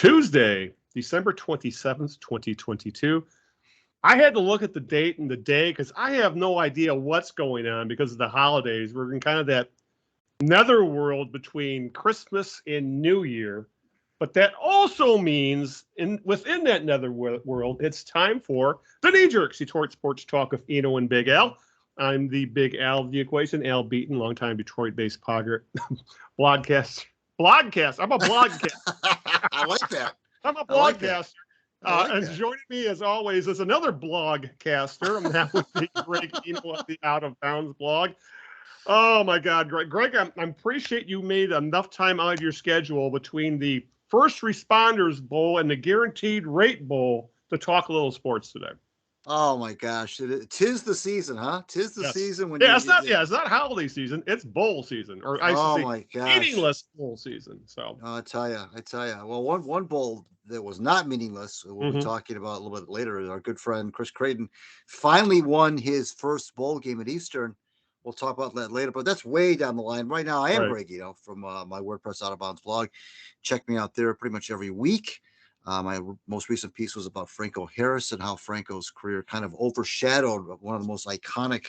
Tuesday, December 27th, 2022. I had to look at the date and the day because I have no idea what's going on because of the holidays. We're in kind of that netherworld between Christmas and New Year. But that also means within that netherworld, it's time for the Knee Jerks, Detroit Sports Talk with Eno and Big Al. I'm the Big Al of the equation, Al Beaton, longtime Detroit-based blogcaster. I'm a blogcaster. I like that. I'm a blogcaster. And joining me, as always, is another blogcaster. I'm now with Greg Eno of the Out of Bounds blog. Oh, my God, Greg. Greg, I appreciate you made enough time out of your schedule between the First Responders Bowl and the Guaranteed Rate Bowl to talk a little sports today. Oh my gosh, tis the season, huh? Tis the season when it's not holiday season, it's bowl season, or I should say meaningless bowl season. So I tell you. Well, one bowl that was not meaningless, we'll be talking about a little bit later. Our good friend Chris Creighton finally won his first bowl game at Eastern. We'll talk about that later, but that's way down the line. Right now, I am Greg, from my WordPress Out of Bounds blog. Check me out there pretty much every week. My most recent piece was about Franco Harris and how Franco's career kind of overshadowed one of the most iconic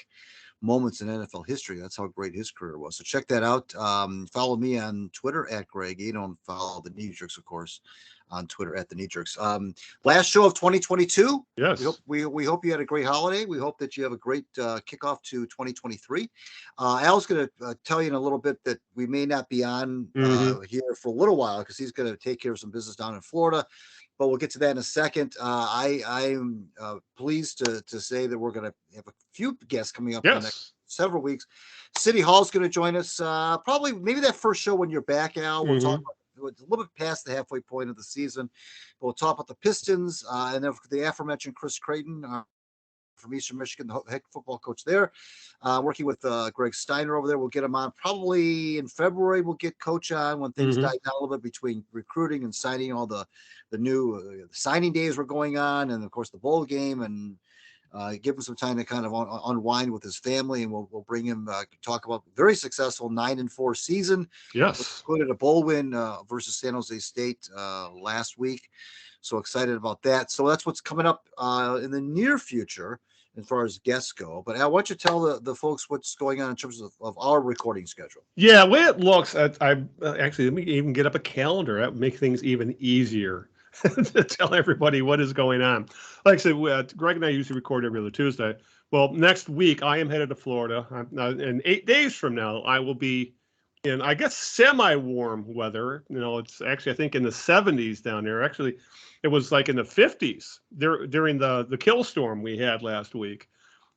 moments in NFL history. That's how great his career was. So check that out. Follow me on Twitter at Greg. You don't follow the Knee Jerks, of course, on Twitter at the Knee Jerks. Last show of 2022. Yes. We hope you had a great holiday. We hope that you have a great kickoff to 2023. Al's going to tell you in a little bit that we may not be on here for a little while because he's going to take care of some business down in Florida. But we'll get to that in a second. I'm pleased to say that we're going to have a few guests coming up in the next several weeks. City Hall's going to join us maybe that first show when you're back, Al. We'll talk about it's a little bit past the halfway point of the season. But we'll talk about the Pistons and then the aforementioned Chris Creighton from Eastern Michigan, the head football coach there, working with Greg Steiner over there. We'll get him on probably in February. We'll get Coach on when things die down a little bit between recruiting and signing all the new signing days were going on, and of course the bowl game, and give him some time to kind of unwind with his family, and we'll bring him talk about very successful 9-4 season. Yes, included a bowl win versus San Jose State last week. So excited about that. So that's what's coming up in the near future as far as guests go. But Al, why don't you tell the folks what's going on in terms of our recording schedule? Yeah, the way it looks, I actually, let me even get up a calendar. That would make things even easier to tell everybody what is going on. Like I said, Greg and I usually record every other Tuesday. Well, next week, I am headed to Florida. And 8 days from now, I will be in, I guess, semi-warm weather. It's actually, I think, in the 70s down there. Actually, it was like in the 50s during the kill storm we had last week.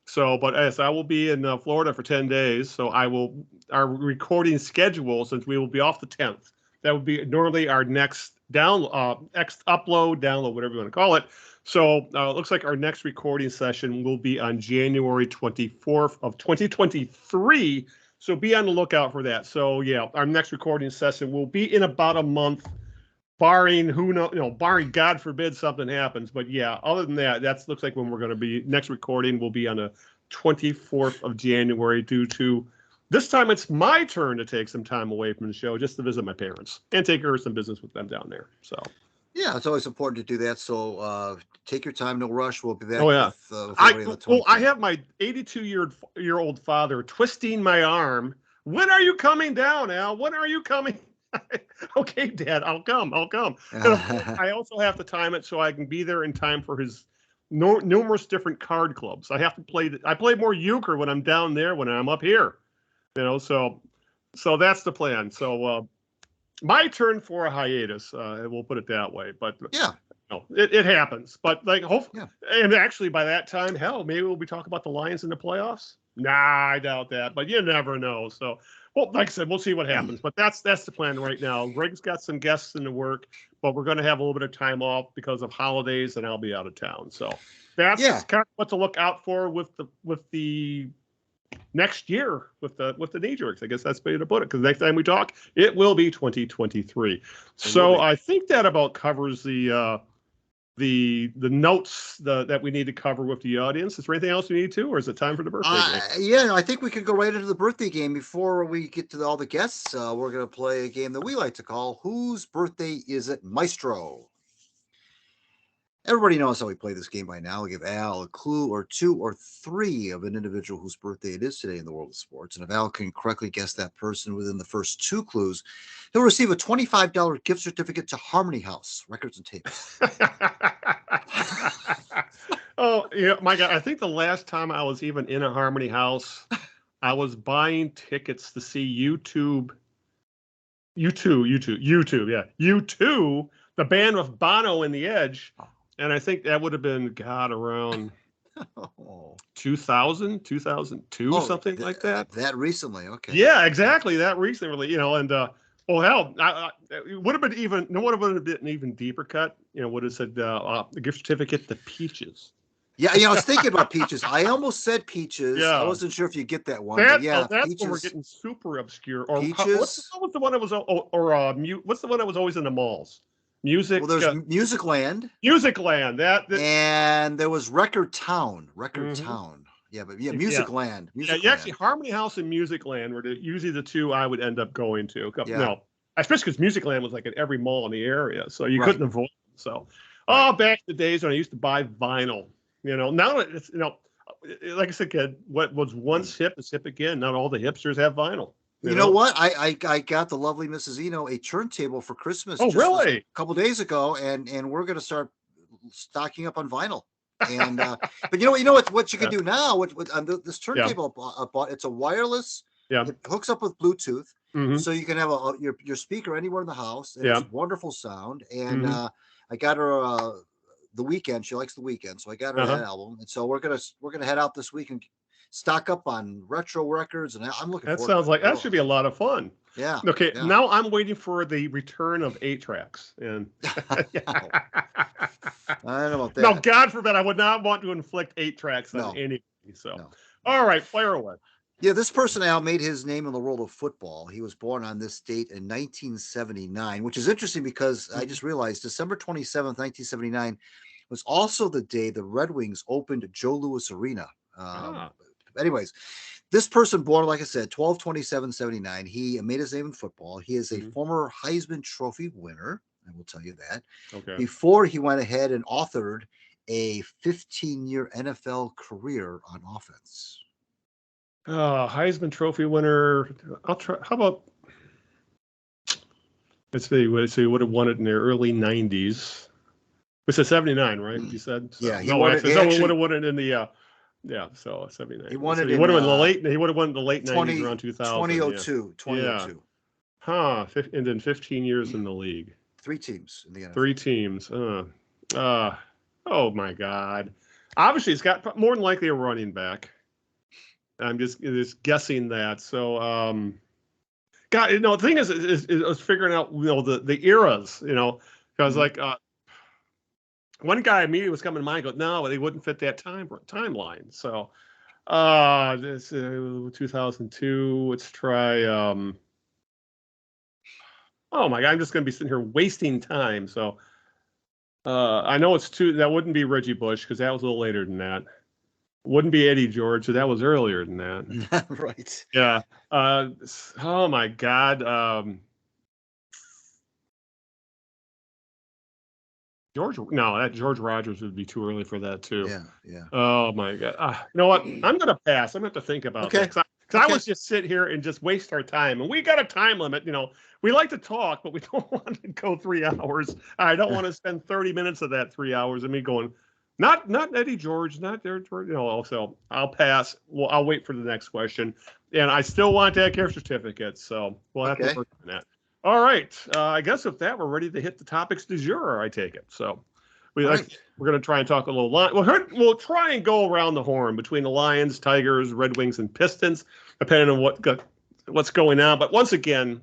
So, but yes, I will be in Florida for 10 days. So our recording schedule, since we will be off the 10th, that would be normally our next upload, download, whatever you want to call it. So it looks like our next recording session will be on January 24th of 2023. So be on the lookout for that. So yeah, our next recording session will be in about a month, barring barring God forbid something happens. But yeah, other than that, looks like when we're going to be next recording will be on the 24th of January due to this time it's my turn to take some time away from the show just to visit my parents and take care of some business with them down there. So yeah, it's always important to do that. So take your time, no rush. We'll be back. Oh yeah. I have my 82-year-old father twisting my arm. When are you coming down, Al? When are you coming? Okay, Dad, I'll come. I also have to time it so I can be there in time for his numerous different card clubs. I have to play. I play more euchre when I'm down there when I'm up here. So that's the plan. So my turn for a hiatus. We'll put it that way. But yeah, it happens. But hopefully, and actually by that time, hell, maybe we'll be talking about the Lions in the playoffs. Nah, I doubt that. But you never know. So, well, like I said, we'll see what happens. But that's the plan right now. Greg's got some guests in the work, but we're going to have a little bit of time off because of holidays, and I'll be out of town. So that's kind of what to look out for with the next year with the Knee Jerks. I guess that's the way to put it, because next time we talk, it will be 2023. So I think that about covers the the notes that we need to cover with the audience. Is there anything else we need to, or is it time for the birthday game? Yeah, I think we could go right into the birthday game. Before we get to all the guests, we're going to play a game that we like to call Whose Birthday Is It, Maestro? Everybody knows how we play this game by now. We'll give Al a clue or two or three of an individual whose birthday it is today in the world of sports. And if Al can correctly guess that person within the first two clues, he'll receive a $25 gift certificate to Harmony House Records and Tapes. Oh, yeah, my God. I think the last time I was even in a Harmony House, I was buying tickets to see U2, the band with Bono and The Edge. And I think that would have been, God, around 2000, 2002, something like that. That recently, okay. Yeah, exactly. That recently, and well, hell, it would have been an even deeper cut. Would have said the gift certificate to Peaches. Yeah, I was thinking about Peaches. I almost said Peaches. Yeah. I wasn't sure if you get that one. That's Peaches, when we're getting super obscure. Or Peaches. What was the one that was? What's the one that was always in the malls? Music. Well, there's Musicland. Musicland. That and there was Record Town. Town. Yeah, but Musicland. Yeah, actually, Harmony House and Musicland were usually the two I would end up going to. Yeah. No, especially because Musicland was like at every mall in the area, so you couldn't avoid it. So, back in the days when I used to buy vinyl. Now it's like I said, kid, what was once hip is hip again. Not all the hipsters have vinyl. You know what? I got the lovely Mrs. Eno a turntable for Christmas. Oh, really? A couple days ago, and we're going to start stocking up on vinyl. And but you know what you can do now with this turntable I bought. It's a wireless. Yeah. It hooks up with Bluetooth, so you can have your speaker anywhere in the house. And it's wonderful sound. And I got her The Weeknd. She likes The Weeknd, so I got her that album. And so we're gonna head out this week and stock up on retro records, and I'm looking forward to it. That sounds like that should be a lot of fun. Yeah. Okay, now I'm waiting for the return of 8-tracks. And I don't know about that. No, God forbid, I would not want to inflict 8-tracks on anybody. So, all right, fire away. Yeah, this person, Al, made his name in the world of football. He was born on this date in 1979, which is interesting because I just realized December 27th, 1979 was also the day the Red Wings opened Joe Louis Arena. Anyways, this person born, like I said, 12/27/79. He made his name in football. He is a former Heisman Trophy winner. I will tell you that. Okay. Before he went ahead and authored a 15-year NFL career on offense. Heisman Trophy winner. I'll try. How about? Let's see. He would have won it in the early 90s. It said 79, right? You said. So, yeah. He would have won it in the. Yeah, so 79. He won it. He would have won the late. He would have won the late 90s, around 2000. 2002. 2002. Yeah. And then 15 years in the league. 3 teams in the NFL. 3 teams. Oh my God. Obviously, it's got more than likely a running back. I'm just guessing that. So, God, the thing is figuring out, the eras, because like. One guy immediately was coming to mind. Goes, no, they wouldn't fit that timeline. So, this 2002. Let's try. Oh my God, I'm just going to be sitting here wasting time. So, I know it's two. That wouldn't be Reggie Bush because that was a little later than that. Wouldn't be Eddie George, so that was earlier than that. Right. Yeah. Oh my God. George Rogers would be too early for that too. Yeah. Oh my God. You know what? I'm gonna pass. I'm gonna have to think about that. Because I was just sit here and just waste our time, and we got a time limit. We like to talk, but we don't want to go 3 hours. I don't want to spend 30 minutes of that 3 hours of me going, not Eddie George, not there. So I'll pass. Well, I'll wait for the next question, and I still want that gift certificate. So we'll have to work on that. All right. I guess with that, we're ready to hit the topics du jour, I take it. So we're going to try and talk a little We'll try and go around the horn between the Lions, Tigers, Red Wings, and Pistons, depending on what's going on. But once again,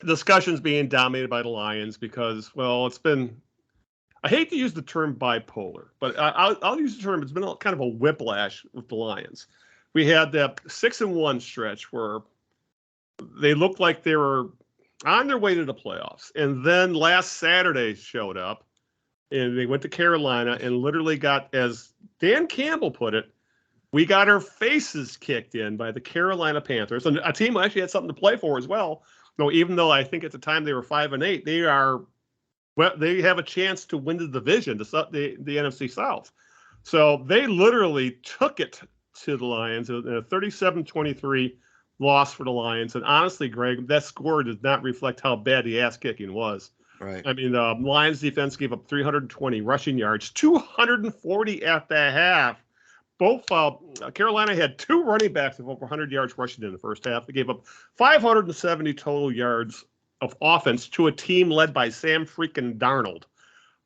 the discussion's being dominated by the Lions because, well, it's been, I hate to use the term bipolar, but I'll use the term, it's been kind of a whiplash with the Lions. We had that 6-1 stretch where they looked like they were on their way to the playoffs. And then last Saturday showed up and they went to Carolina and literally got, as Dan Campbell put it, we got our faces kicked in by the Carolina Panthers, and a team who actually had something to play for as well. No, even though I think at the time they were 5-8, they have a chance to win the division, the NFC South. So they literally took it to the Lions, a 37-23 loss for the Lions. And honestly, Greg, that score does not reflect how bad the ass kicking was. Right. I mean, the Lions defense gave up 320 rushing yards, 240 at the half. Both Carolina had 2 running backs of over 100 yards rushing in the first half. They gave up 570 total yards of offense to a team led by Sam freaking Darnold.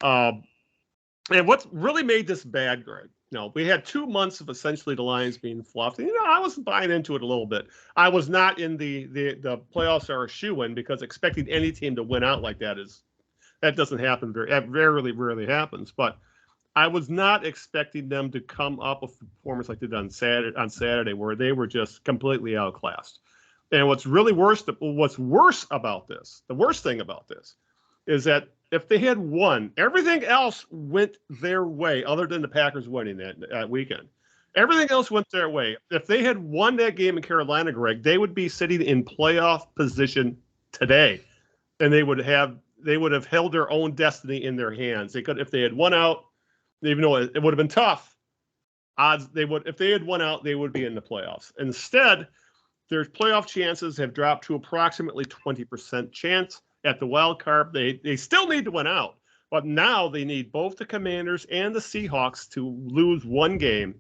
And what really made this bad, Greg? We had 2 months of essentially the Lions being fluffed. And, I was buying into it a little bit. I was not in the playoffs are a shoo-in, because expecting any team to win out like that doesn't happen. Rarely happens. But I was not expecting them to come up with a performance like they did on Saturday, where they were just completely outclassed. And what's worse about this, the worst thing about this, is that if they had won, everything else went their way, other than the Packers winning that weekend. Everything else went their way. If they had won that game in Carolina, Greg, they would be sitting in playoff position today, and they would have held their own destiny in their hands. They could, if they had won out, even though it would have been tough, if they had won out, they would be in the playoffs. Instead, their playoff chances have dropped to approximately 20% chance at the wild card. They still need to win out, but now they need both the Commanders and the Seahawks to lose one game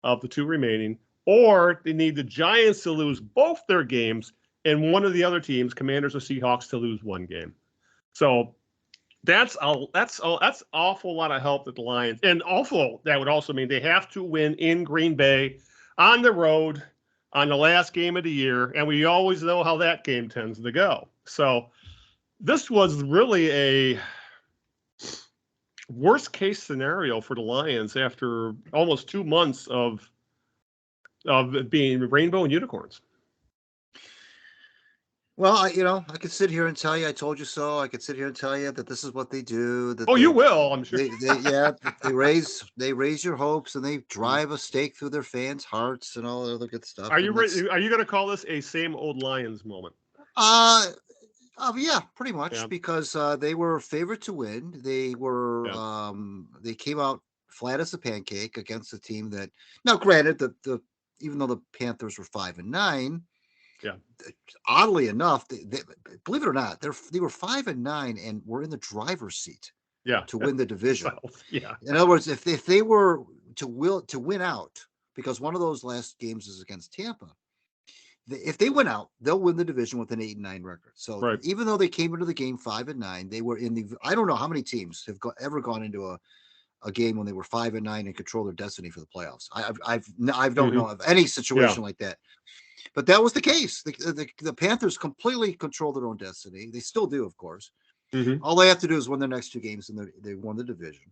of the 2 remaining, or they need the Giants to lose both their games and one of the other teams, Commanders or Seahawks, to lose one game. So that's awful lot of help that the Lions, and also that would also mean they have to win in Green Bay on the road on the last game of the year, and we always know how that game tends to go. So this was really a worst case scenario for the Lions after almost 2 months of being rainbow and unicorns. Well, I could sit here and tell you I told you so. I could sit here and tell you that this is what they do. You will, I'm sure. They raise your hopes, and they drive a stake through their fans' hearts and all the other good stuff. Are you ready? Are you going to call this a same old Lions moment? Yeah, pretty much, because they were favored to win. They were they came out flat as a pancake against a team that, now granted, the even though the Panthers were 5-9, oddly enough, they believe it or not, they were 5-9 and were in the driver's seat to win the division. In other words, if they were to win out, because one of those last games is against Tampa, if they win out, they'll win the division with an 8-9 record. So even though they came into the game 5-9, they were in the, I don't know how many teams have ever gone into a game when they were 5-9 and control their destiny for the playoffs. I don't know of any situation like that. But that was the case. The Panthers completely control their own destiny. They still do, of course. All they have to do is win their next 2 games, and they won the division.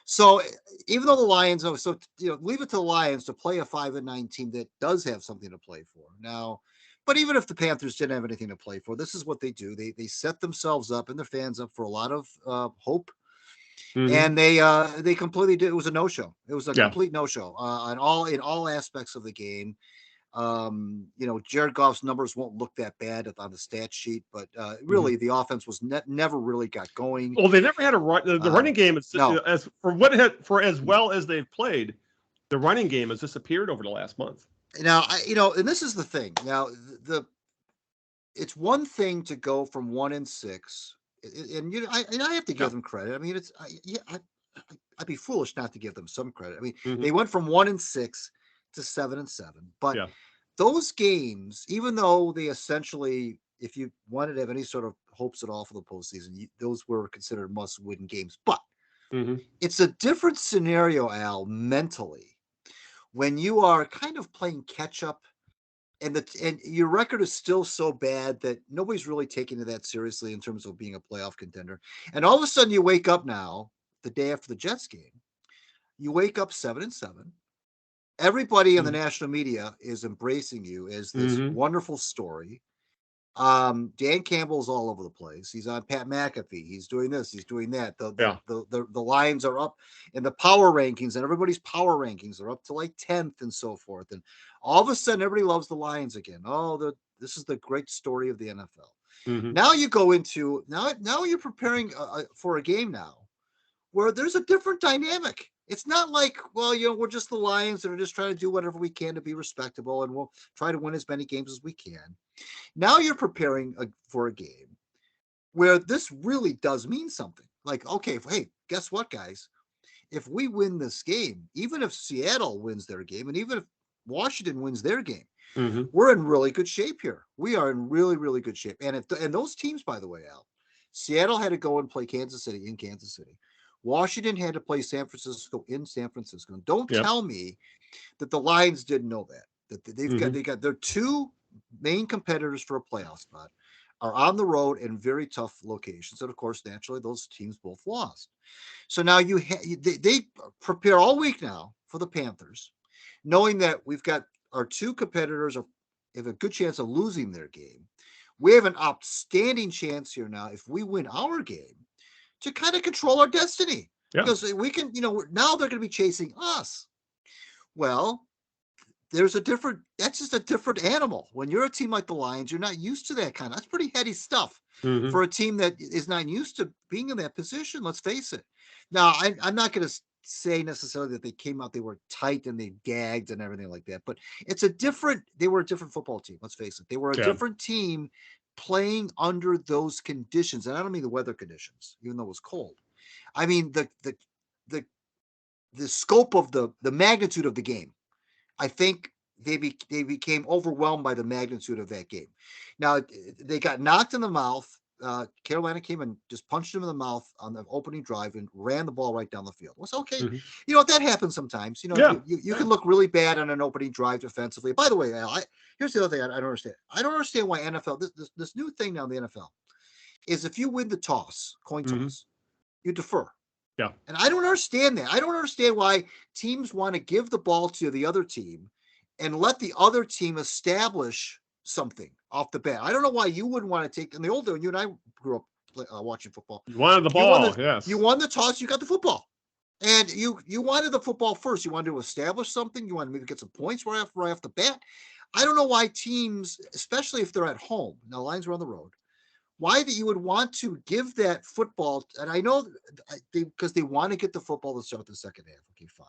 So even though the Lions, leave it to the Lions to play a 5-9 team that does have something to play for now. But even if the Panthers didn't have anything to play for, this is what they do. They set themselves up and their fans up for a lot of hope. And they completely did. It was a no-show. It was a complete no-show in all aspects of the game. Jared Goff's numbers won't look that bad on the stat sheet, but really the offense was never really got going. Well, they never had a run. The running game is as well as they've played. The running game has disappeared over the last month. Now, and this is the thing. Now, it's one thing to go from 1-6, and I have to give them credit. I mean, I'd be foolish not to give them some credit. I mean, they went from 1-6 to 7-7, but those games, even though they essentially, if you wanted to have any sort of hopes at all for the postseason, those were considered must-win games. But it's a different scenario, Al, mentally, when you are kind of playing catch-up, and your record is still so bad that nobody's really taking it that seriously in terms of being a playoff contender. And all of a sudden, you wake up now, the day after the Jets game, you wake up 7-7. Everybody in the national media is embracing you as this wonderful story. Dan Campbell's all over the place. He's on Pat McAfee. He's doing this. He's doing that. Yeah. The Lions are up in the power rankings, and everybody's power rankings are up to like 10th and so forth. And all of a sudden, everybody loves the Lions again. Oh, this is the great story of the NFL. Mm-hmm. Now you go into now you're preparing for a game now where there's a different dynamic. It's not like, well, we're just the Lions that are just trying to do whatever we can to be respectable, and we'll try to win as many games as we can. Now you're preparing for a game where this really does mean something. Like, okay, hey, guess what, guys? If we win this game, even if Seattle wins their game, and even if Washington wins their game, mm-hmm. we're in really good shape here. We are in really, really good shape. And and those teams, by the way, Al, Seattle had to go and play Kansas City in Kansas City. Washington had to play San Francisco in San Francisco. Don't tell me that the Lions didn't know that they got their two main competitors for a playoff spot are on the road in very tough locations, and of course, naturally, those teams both lost. So now they prepare all week now for the Panthers, knowing that we've got our two competitors have a good chance of losing their game. We have an outstanding chance here now, if we win our game, to kind of control our destiny, because we can, now they're going to be chasing us. Well, that's just a different animal. When you're a team like the Lions, you're not used to that that's pretty heady stuff for a team that is not used to being in that position. Let's face it. Now, I'm not going to say necessarily that they came out, they were tight and they gagged and everything like that, but they were a different football team. Let's face it. They were a different team playing under those conditions. And I don't mean the weather conditions, even though it was cold. I mean, the scope of the magnitude of the game. I think they became overwhelmed by the magnitude of that game. Now, they got knocked in the mouth. Carolina came and just punched him in the mouth on the opening drive and ran the ball right down the field. It was okay. That happens sometimes. You can look really bad on an opening drive defensively. By the way, Al, here's the other thing I don't understand. I don't understand why NFL, this new thing now in the NFL, is if you win the coin toss, you defer. Yeah. And I don't understand that. I don't understand why teams want to give the ball to the other team and let the other team establish something off the bat. I don't know why you wouldn't want to take, in the old days, you and I grew up watching football. You wanted the ball, yes. You won the toss, you got the football. And you wanted the football first. You wanted to establish something. You wanted to maybe get some points right off the bat. I don't know why teams, especially if they're at home, now Lions are on the road, why that you would want to give that football, and I know because they want to get the football to start the second half. Okay, fine.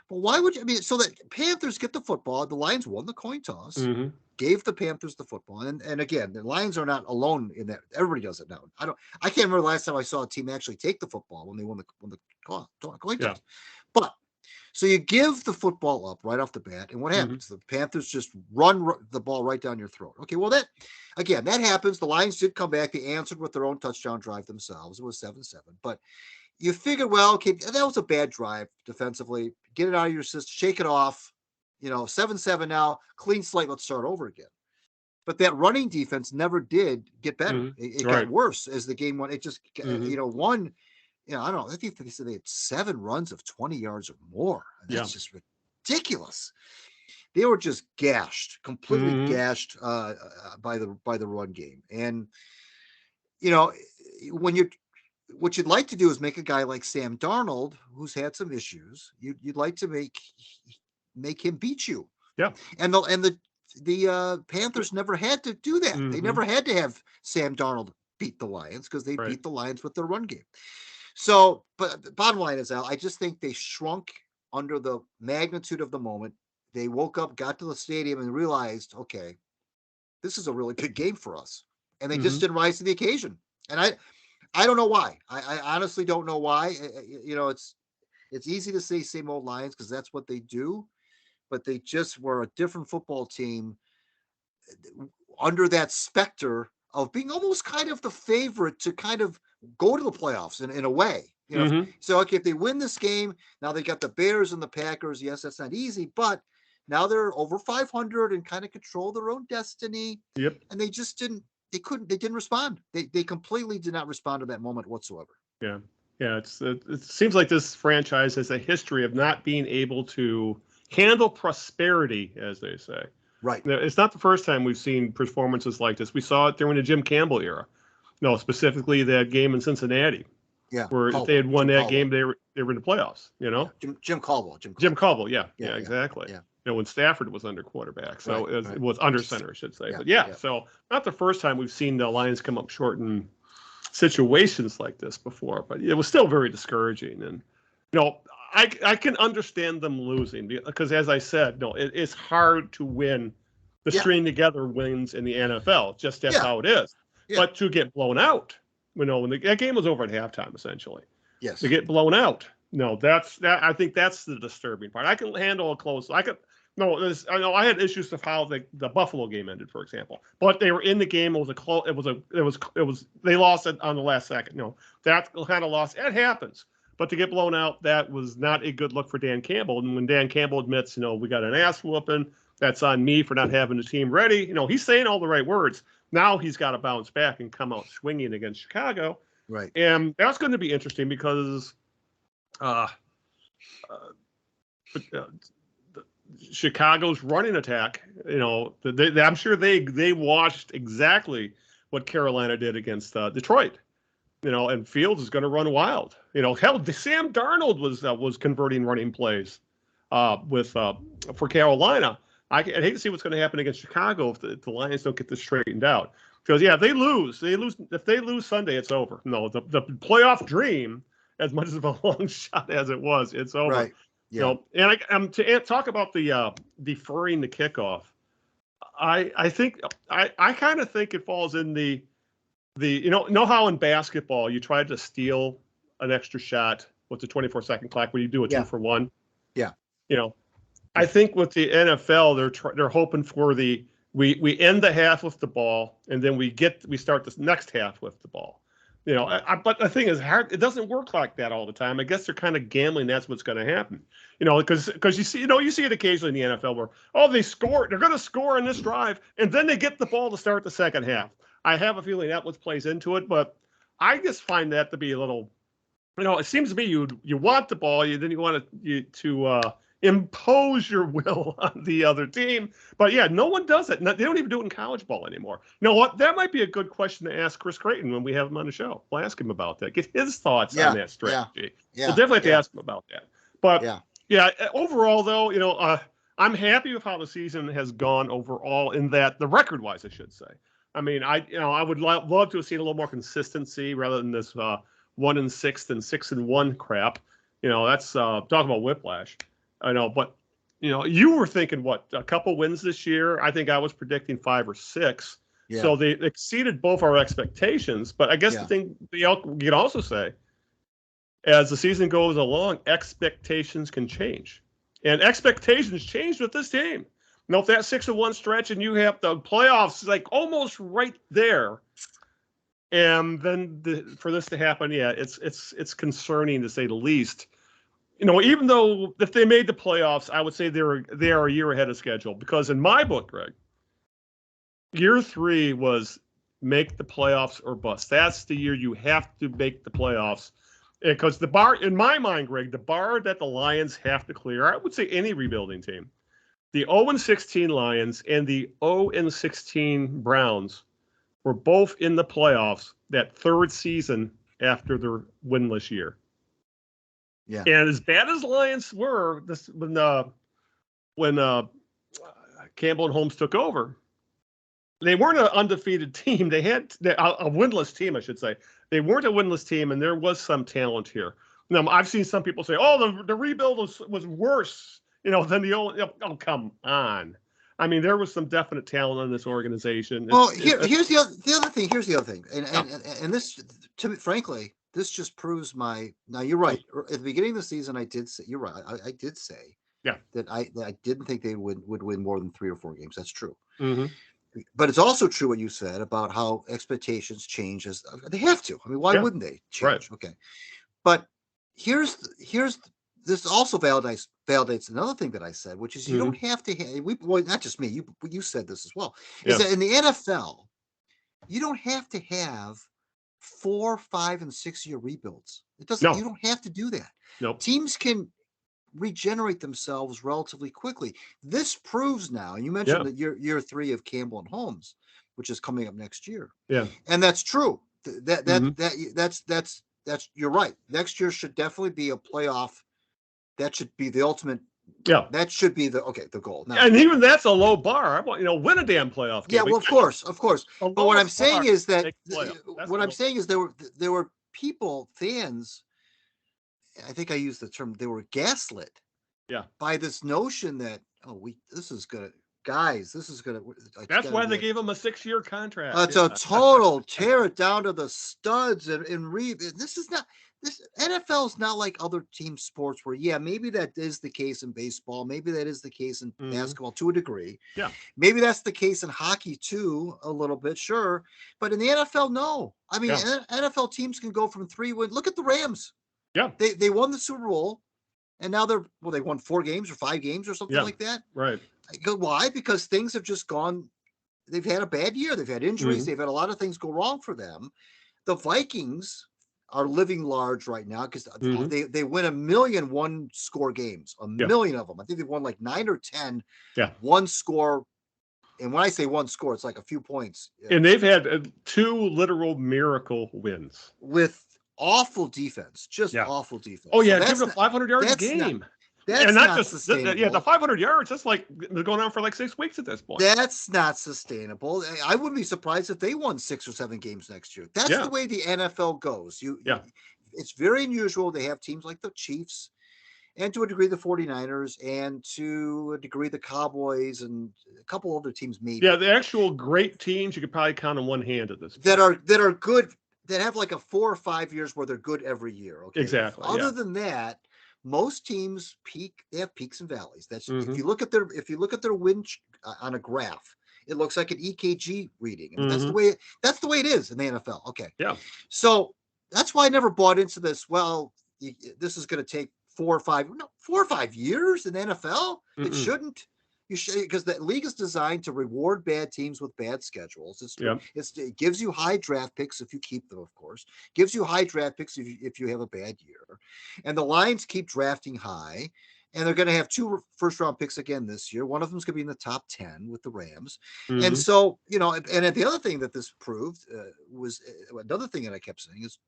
But why would you? I mean, so that Panthers get the football, the Lions won the coin toss, gave the Panthers the football, and again, the Lions are not alone in that. Everybody does it now. I can't remember the last time I saw a team actually take the football when they won the coin toss. But so you give the football up right off the bat, and what happens? The Panthers just run the ball right down your throat. Okay, well, that happens. The Lions did come back. They answered with their own touchdown drive themselves. It was 7-7. But you figured, well, okay, that was a bad drive defensively. Get it out of your system. Shake it off. 7-7 now. Clean slate. Let's start over again. But that running defense never did get better. It got worse as the game went. It just, one... I don't know. I think they said they had 7 runs of 20 yards or more. That's just ridiculous. They were just completely gashed by the run game. And what you'd like to do is make a guy like Sam Darnold, who's had some issues. You'd like to make him beat you. Yeah. And the Panthers never had to do that. They never had to have Sam Darnold beat the Lions because they beat the Lions with their run game. So, but the bottom line is, Al, I just think they shrunk under the magnitude of the moment. They woke up, got to the stadium, and realized, okay, this is a really big game for us. And they just didn't rise to the occasion. And I don't know why. I honestly don't know why. It's easy to say same old Lions because that's what they do. But they just were a different football team under that specter of being almost kind of the favorite to kind of go to the playoffs in a way. So okay, if they win this game, now they got the Bears and the Packers. Yes, that's not easy, but now they're over 500 and kind of control their own destiny. Yep. And they just didn't respond. They completely did not respond to that moment whatsoever. Yeah. Yeah. It seems like this franchise has a history of not being able to handle prosperity, as they say. Right. It's not the first time we've seen performances like this. We saw it during the Jim Campbell era. No, specifically that game in Cincinnati, Yeah. where if they Caldwell. had won Jim that Caldwell. game, they were in the playoffs. You know, Jim Caldwell. Jim Caldwell. Yeah, Yeah. exactly. Yeah. When Stafford was under quarterback, so Right, it was under center, I should say. But yeah, so not the first time we've seen the Lions come up short in situations like this before. But it was still very discouraging, and I can understand them losing because, as I said, it's hard to win the string together wins in the NFL. Just that's how it is. Yeah. But to get blown out, when that game was over at halftime, essentially. Yes. To get blown out. No, I think that's the disturbing part. I can handle a close. I know I had issues of how the Buffalo game ended, for example. But they were in the game. It was a close. It was. They lost it on the last second. That kind of loss. It happens. But to get blown out, that was not a good look for Dan Campbell. And when Dan Campbell admits, we got an ass whooping, that's on me for not having the team ready. He's saying all the right words. Now he's got to bounce back and come out swinging against Chicago. Right. And that's going to be interesting because Chicago's running attack, I'm sure they watched exactly what Carolina did against Detroit. And Fields is going to run wild. Hell, Sam Darnold was converting running plays for Carolina. I'd hate to see what's going to happen against Chicago if the Lions don't get this straightened out. Because if they lose. If they lose Sunday, it's over. No, the playoff dream, as much of a long shot as it was, it's over. Right. Yeah. And to talk about the deferring the kickoff, I think I kind of think it falls in the how in basketball you try to steal an extra shot with the 24-second clock when you do a 2-for-1. Yeah. I think with the NFL they're hoping for we end the half with the ball and then we start this next half with the ball. But the thing is, it doesn't work like that all the time. I guess they're kind of gambling that's what's going to happen. Because you see it occasionally in the NFL where they're going to score in this drive and then they get the ball to start the second half. I have a feeling that what plays into it, but I just find that to be a little, it seems to me you want the ball, then you want to impose your will on the other team. But yeah, no one does it. They don't even do it in college ball anymore. You know what? That might be a good question to ask Chris Creighton when we have him on the show. We'll ask him about that. Get his thoughts on that strategy. We'll definitely have to ask him about that. But overall though, I'm happy with how the season has gone overall in that the record-wise, I should say. I mean, I would love to have seen a little more consistency rather than this 1-6 and 6-1 crap. That's talking about whiplash. I know, but you were thinking what, a couple wins this year? I think I was predicting 5 or 6. Yeah. So they exceeded both our expectations. But I guess the thing you can also say, as the season goes along, expectations can change, and expectations changed with this team. If that 6-1 stretch and you have the playoffs like almost right there, and then for this to happen, it's concerning to say the least. Even though if they made the playoffs, I would say they are a year ahead of schedule because in my book, Greg, year 3 was make the playoffs or bust. That's the year you have to make the playoffs because the bar, in my mind, Greg, the bar that the Lions have to clear, I would say any rebuilding team. The 0-16 Lions and the 0-16 Browns were both in the playoffs that third season after their winless year. Yeah. And as bad as the Lions were, when Campbell and Holmes took over, they weren't an undefeated team. They had a winless team, I should say. They weren't a winless team, and there was some talent here. Now, I've seen some people say, "Oh, the rebuild was worse." Then the old, come on. I mean, there was some definite talent in this organization. Well, here's the other thing. Here's the other thing. And this, to me, frankly, this just proves now you're right. At the beginning of the season, I did say, you're right. I did say that I didn't think they would win more than 3 or 4 games. That's true. Mm-hmm. But it's also true what you said about how expectations change as they have to. I mean, why wouldn't they change? Right. Okay. But here's this also validates another thing that I said, which is you don't have to not just me, you said this as well, is that in the NFL, you don't have to have 4, 5, and 6 year rebuilds. It doesn't. No. You don't have to do that. Nope. Teams can regenerate themselves relatively quickly. This proves now, and you mentioned that year 3 of Campbell and Holmes, which is coming up next year. Yeah. And that's true. That's you're right. Next year should definitely be a playoff. That should be the ultimate. Yeah. That should be the goal. Now, and even that's a low bar. I want, win a damn playoff game. Yeah, well, of course. But what I'm saying is that there were people, fans, I think I used the term, they were gaslit. Yeah. By this notion that, this is gonna. Guys, this is going to. That's why they gave him a 6-year contract. It's a total tear it down to the studs and read. This NFL is not like other team sports where, maybe that is the case in baseball. Maybe that is the case in basketball to a degree. Yeah. Maybe that's the case in hockey too, a little bit, sure. But in the NFL, no. I mean, NFL teams can go from 3 wins. Look at the Rams. Yeah. They won the Super Bowl, and now they won 4 games or 5 games or something like that. Right. Why? Because things have just gone. They've had a bad year. They've had injuries. They've had a lot of things go wrong for them. The Vikings are living large right now because they win 1 million 1-score games. A million of them. I think they've won like 9 or 10. Yeah. 1 score. And when I say 1 score, it's like a few points. And they've had 2 literal miracle wins with awful defense. Just awful defense. Oh yeah, give it a 500 yards a game. That's not just sustainable. The 500 yards. That's like they're going on for like 6 weeks at this point. That's not sustainable. I wouldn't be surprised if they won 6 or 7 games next year. That's the way the NFL goes. It's very unusual. They have teams like the Chiefs, and to a degree the 49ers, and to a degree the Cowboys, and a couple other teams maybe. Yeah, the actual great teams you could probably count on one hand at this point. That are good. That have like a 4 or 5 years where they're good every year. Okay. Exactly. Other than that, most teams they have peaks and valleys. That's if you look at their win on a graph, it looks like an EKG reading. I mean, that's the way it is in the NFL. Okay. Yeah. So that's why I never bought into this. Well, this is going to take 4 or 5 years in the NFL. It shouldn't. You should, because the league is designed to reward bad teams with bad schedules. It gives you high draft picks if you keep them, of course. Gives you high draft picks if you have a bad year. And the Lions keep drafting high, and they're going to have 2 first-round picks again this year. One of them is going to be in the top 10 with the Rams. And so, and the other thing that this proved was another thing that I kept saying is,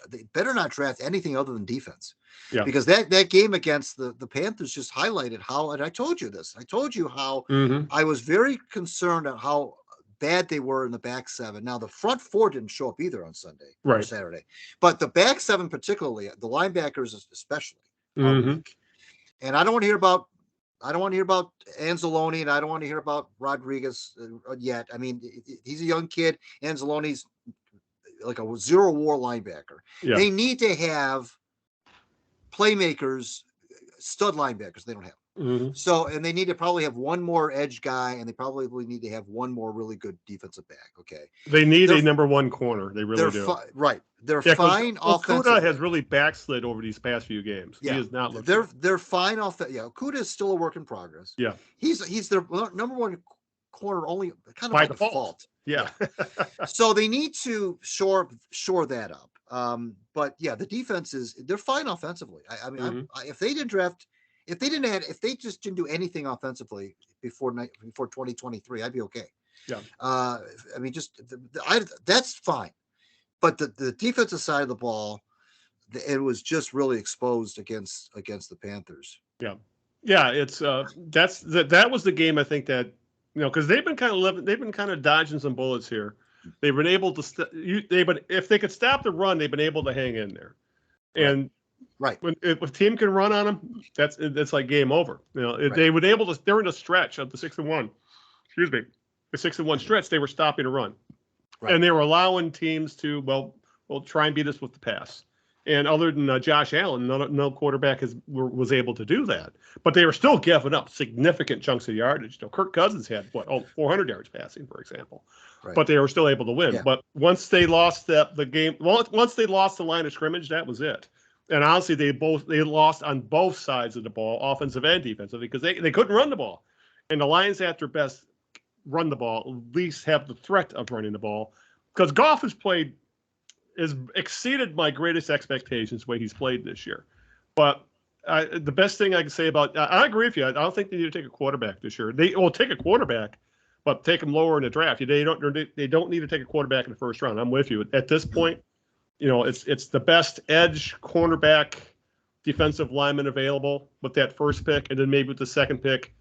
they better not draft anything other than defense. Yeah. Because that game against the Panthers just highlighted how, and I told you this, I told you how I was very concerned at how bad they were in the back 7. Now the front 4 didn't show up either on Sunday or Saturday, but the back 7 particularly, the linebackers especially, are weak. And I don't want to hear about Anzalone, and I don't want to hear about Rodriguez yet. I mean, he's a young kid. Anzalone's like a zero war linebacker. Yeah. They need to have playmakers, stud linebackers. They don't have. So, and they need to probably have one more edge guy, and they probably need to have one more really good defensive back. Okay. They need a number 1 corner. They really do. Right. They're fine offensively. Okudah has really backslid over these past few games. Yeah. He is not looking. They're fine off that. Yeah. Okudah is still a work in progress. Yeah. He's their number 1 corner only kind of by default. Yeah. So they need to shore that up. But yeah, the defense they're fine offensively. I mean, if they just didn't do anything offensively before 2023, I'd be okay. Yeah. I mean, that's fine. But the defensive side of the ball, it was just really exposed against the Panthers. Yeah. Yeah. It's that was the game I think that, because they've been kind of dodging some bullets here. They've been able to if they could stop the run, they've been able to hang in there. And if a team can run on them, that's like game over. They would able to. They're in a stretch of the 6-1. Excuse me, the 6-1 stretch. They were stopping a run, and they were allowing teams to we'll try and beat us with the pass. And other than Josh Allen, no quarterback was able to do that. But they were still giving up significant chunks of yardage. Kirk Cousins had 400 yards passing, for example. Right. But they were still able to win. Yeah. But once they lost the game, once they lost the line of scrimmage, that was it. And honestly, they lost on both sides of the ball, offensive and defensive, because they couldn't run the ball. And the Lions, at their best, run the ball, at least have the threat of running the ball, because Goff has exceeded my greatest expectations the way he's played this year. But the best thing I can say about, I agree with you. I don't think they need to take a quarterback this year. They will take a quarterback, but take them lower in the draft. They don't need to take a quarterback in the first round. I'm with you. At this point, it's the best edge, cornerback, defensive lineman available with that first pick, and then maybe with the second pick,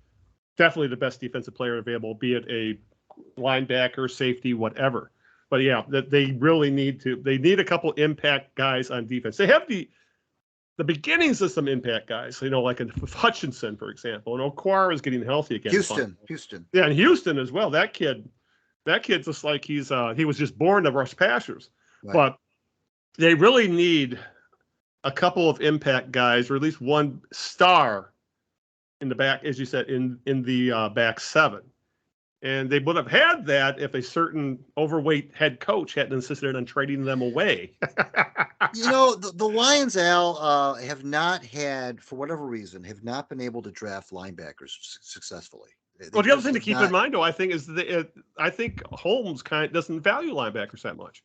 definitely the best defensive player available, be it a linebacker, safety, whatever. But yeah, that they really need a couple impact guys on defense. They have the beginnings of some impact guys, like a Hutchinson, for example, and Okwara is getting healthy again. Houston. Yeah, and Houston as well. That kid's just like he was just born to rush passers. Right. But they really need a couple of impact guys, or at least one star in the back, as you said, in the back seven. And they would have had that if a certain overweight head coach hadn't insisted on trading them away. The Lions, Al, have not had, for whatever reason, have not been able to draft linebackers successfully. Well, the other thing to keep in mind, though, I think, is I think Holmes doesn't value linebackers that much.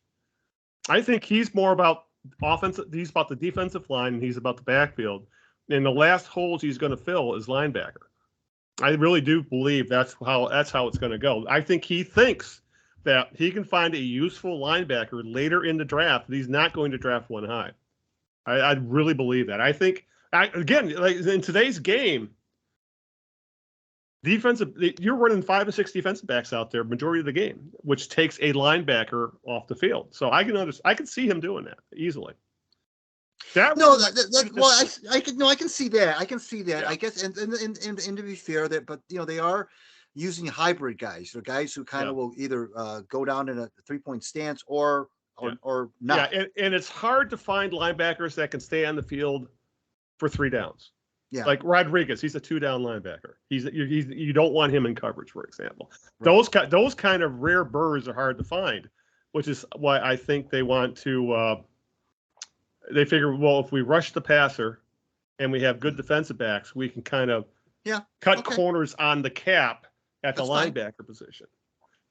I think he's more about offense. He's about the defensive line, and he's about the backfield. And the last holes he's going to fill is linebacker. I really do believe that's how it's going to go. I think he thinks that he can find a useful linebacker later in the draft. He's not going to draft one high. I really believe that. I think, again, like in today's game, you're running 5 and 6 defensive backs out there majority of the game, which takes a linebacker off the field. So I can see him doing that easily. I can see that. Yeah. I guess, and to be fair, but they are using hybrid guys, guys who kind of will either go down in a 3-point stance or not. Yeah, and it's hard to find linebackers that can stay on the field for 3 downs. Yeah, like Rodriguez, he's a 2-down linebacker. You don't want him in coverage, for example. Right. Those kind of rare birds are hard to find, which is why I think they want to. They figure, well, if we rush the passer and we have good defensive backs, we can kind of cut corners on the cap at the linebacker position.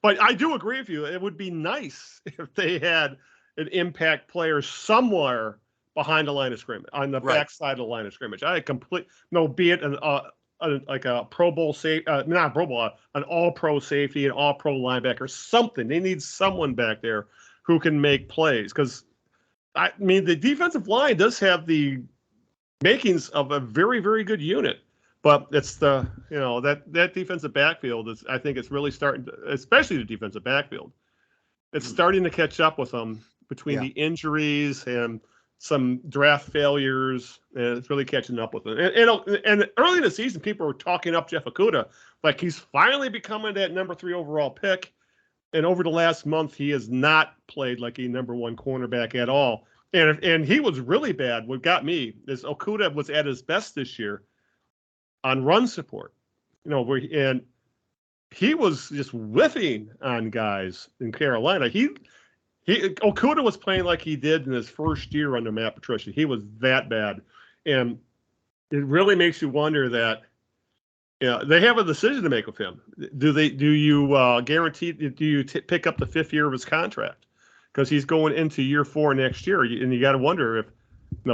But I do agree with you. It would be nice if they had an impact player somewhere behind the line of scrimmage, on the backside of the line of scrimmage. Be it like a Pro Bowl not Pro Bowl, an All-Pro safety, an All-Pro linebacker, something. They need someone back there who can make plays, because I mean, the defensive line does have the makings of a very, very good unit, but it's that defensive backfield is, I think it's really starting to, especially the defensive backfield, it's starting to catch up with them between the injuries and some draft failures, and it's really catching up with them. And early in the season, people were talking up Jeff Okudah like he's finally becoming that number 3 overall pick. And over the last month, he has not played like a number 1 cornerback at all. And he was really bad. What got me is Okudah was at his best this year on run support. And he was just whiffing on guys in Carolina. Okudah was playing like he did in his first year under Matt Patricia. He was that bad. And it really makes you wonder that they have a decision to make with him. Do you guarantee? Do you pick up the 5th year of his contract? Because he's going into year 4 next year, and you got to wonder if,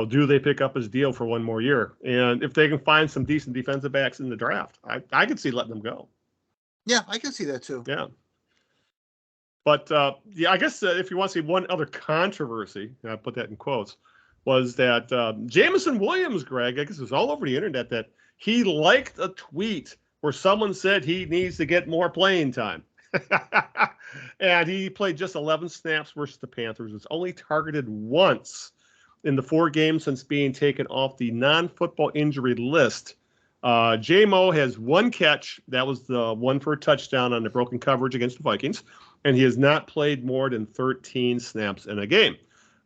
do they pick up his deal for one more year? And if they can find some decent defensive backs in the draft, I could see letting them go. Yeah, I can see that too. Yeah. But I guess if you want to see one other controversy, and I put that in quotes, was that Jameson Williams, Greg, I guess it was all over the internet, that he liked a tweet where someone said he needs to get more playing time. And he played just 11 snaps versus the Panthers. Was only targeted once in the 4 games since being taken off the non-football injury list. J-Mo has 1 catch. That was the one for a touchdown on the broken coverage against the Vikings. And he has not played more than 13 snaps in a game.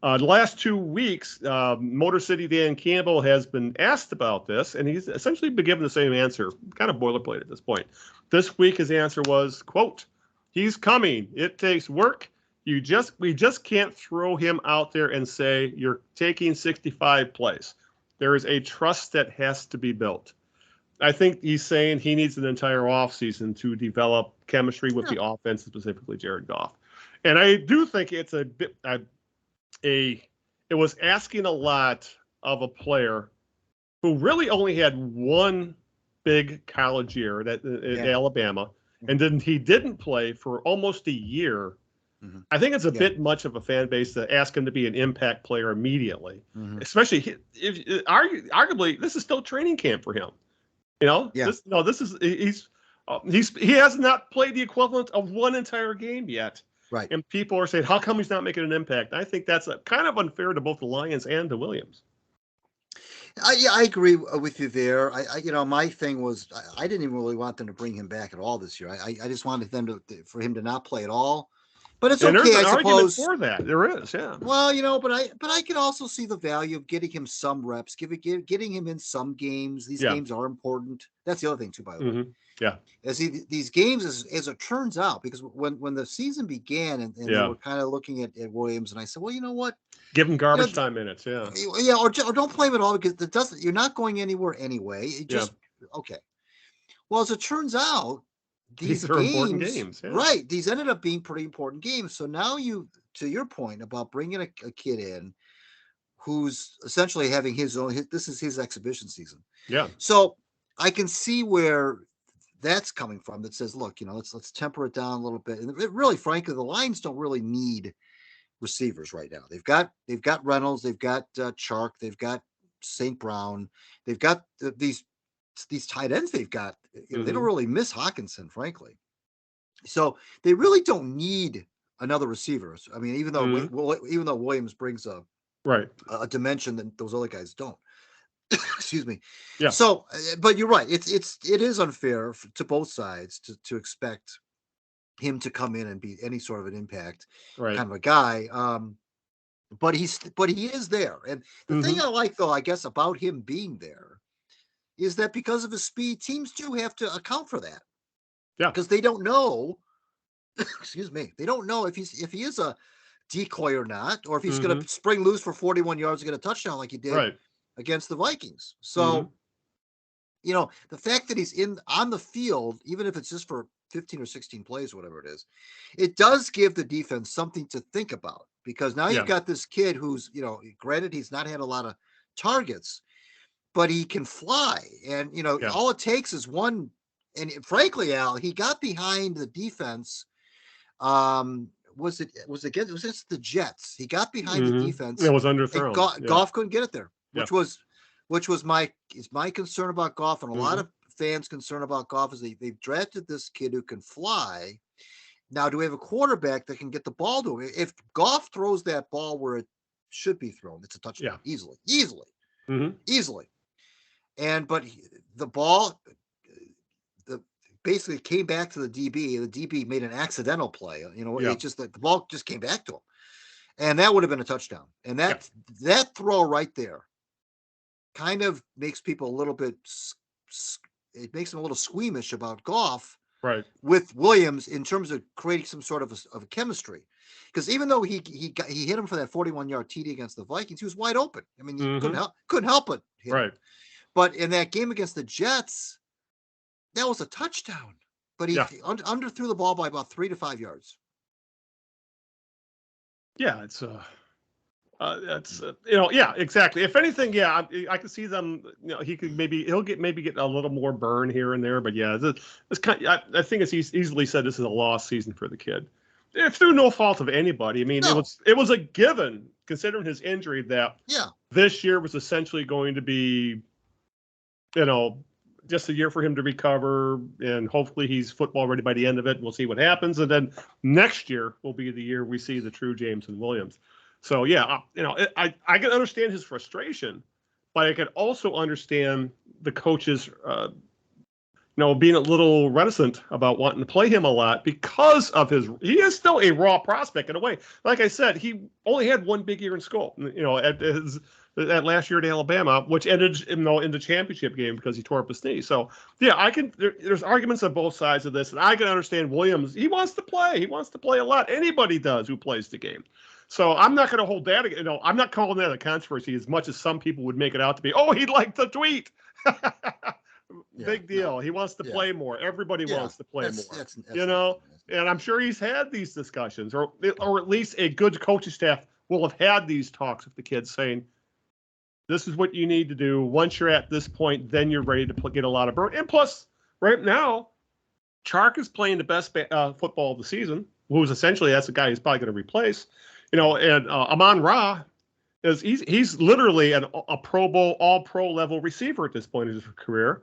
The last 2 weeks, Motor City Dan Campbell has been asked about this, and he's essentially been given the same answer, kind of boilerplate at this point. This week, his answer was, quote, "He's coming. It takes work. We just can't throw him out there and say you're taking 65 plays. There is a trust that has to be built." I think he's saying he needs an entire offseason to develop chemistry with the offense, specifically Jared Goff. And I do think it's a bit it was asking a lot of a player who really only had one big college year at Alabama, and then he didn't play for almost a year. I think it's a bit much of a fan base to ask him to be an impact player immediately, especially if arguably this is still training camp for him. You know, he has not played the equivalent of one entire game yet. Right. And people are saying, how come he's not making an impact? I think that's kind of unfair to both the Lions and the Williams. I agree with you there. My thing was I didn't even really want them to bring him back at all this year. I just wanted them for him to not play at all. But it's okay, there's an I suppose. Argument for that. There is, yeah. Well, but I can also see the value of getting him some reps, getting him in some games. These games are important. That's the other thing too, by the way. Yeah. These games, as it turns out, because when the season began and they were kind of looking at Williams, and I said, well, you know what? Give him garbage time minutes, or don't play him at all because you're not going anywhere anyway. Okay. Well, as it turns out, these are important games, right? These ended up being pretty important games. So now to your point about bringing a kid in who's essentially having this is his exhibition season. Yeah. So I can see where that's coming from. That says, look, let's temper it down a little bit. And really, frankly, the Lions don't really need receivers right now. They've got Reynolds, they've got Chark, they've got St. Brown, they've got these tight ends. They've got they don't really miss Hawkinson, frankly. So they really don't need another receiver. I mean, even though Williams brings a dimension that those other guys don't. Excuse me. Yeah. So, but you're right. It is unfair to both sides to expect him to come in and be any sort of an impact kind of a guy. But he is there. And the thing I like, though, I guess, about him being there is that because of his speed, teams do have to account for that. Yeah. Because they don't know, excuse me, they don't know if he is a decoy or not, or if he's going to spring loose for 41 yards and get a touchdown like he did against the Vikings. So, the fact that he's on the field, even if it's just for 15 or 16 plays, whatever it is, it does give the defense something to think about, because now you've got this kid who's, granted, he's not had a lot of targets, but he can fly. And, all it takes is one. And frankly, Al, he got behind the defense. Was it against the Jets? He got behind the defense. It was underthrown. Goff couldn't get it there, which was my concern about Goff, and a lot of fans' concern about Goff is they've drafted this kid who can fly. Now, do we have a quarterback that can get the ball to him? If Goff throws that ball where it should be thrown, it's a touchdown easily. But the ball basically came back to the DB. The DB made an accidental play. It just the ball just came back to him, and that would have been a touchdown. And that throw right there kind of makes people a little bit. It makes them a little squeamish about Goff with Williams in terms of creating some sort of a chemistry. Because even though he hit him for that 41-yard TD against the Vikings, he was wide open. I mean, you couldn't help but hit him. But in that game against the Jets, that was a touchdown. But he underthrew the ball by about 3 to 5 yards. Yeah, it's exactly. If anything, I can see them. He'll get a little more burn here and there, but it's I think it's easily said this is a lost season for the kid, if through no fault of anybody. I mean, it was a given considering his injury that this year was essentially going to be, just a year for him to recover, and hopefully he's football ready by the end of it. We'll see what happens, and then next year will be the year we see the true Jameson Williams. So I can understand his frustration, but I could also understand the coaches, being a little reticent about wanting to play him a lot because of he is still a raw prospect in a way. Like I said, he only had one big year in school, at last year at Alabama, which ended in the championship game because he tore up his knee. So there's arguments on both sides of this, and I can understand Williams. He wants to play. He wants to play a lot. Anybody does who plays the game. So I'm not going to hold that. I'm not calling that a controversy as much as some people would make it out to be. Oh, he liked the tweet. Big deal. He wants to play more. Everybody wants to play more. That's and I'm sure he's had these discussions, or at least a good coaching staff will have had these talks with the kids saying, This is what you need to do. Once you're at this point, then you're ready to get a lot of burn. And plus, right now, Chark is playing the best football of the season. Who's essentially that's the guy he's probably going to replace. And Amon-Ra he's literally a Pro Bowl, All Pro level receiver at this point in his career.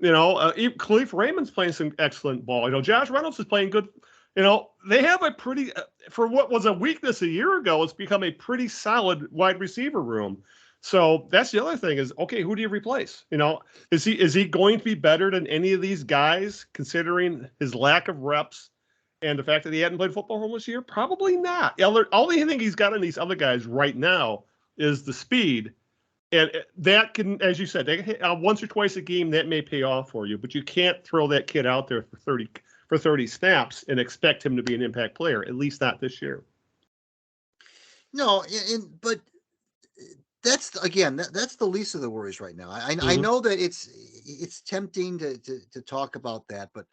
Khalif Raymond's playing some excellent ball. Josh Reynolds is playing good. They have a pretty, for what was a weakness a year ago, it's become a pretty solid wide receiver room. So that's the other thing is, okay, who do you replace? Is he going to be better than any of these guys, considering his lack of reps and the fact that he hadn't played football all this year? Probably not. Only thing he's got on these other guys right now is the speed. And that can, as you said, once or twice a game, that may pay off for you, but you can't throw that kid out there for 30 snaps and expect him to be an impact player, at least not this year. No, but that's the least of the worries right now. I know that it's tempting to talk about that, but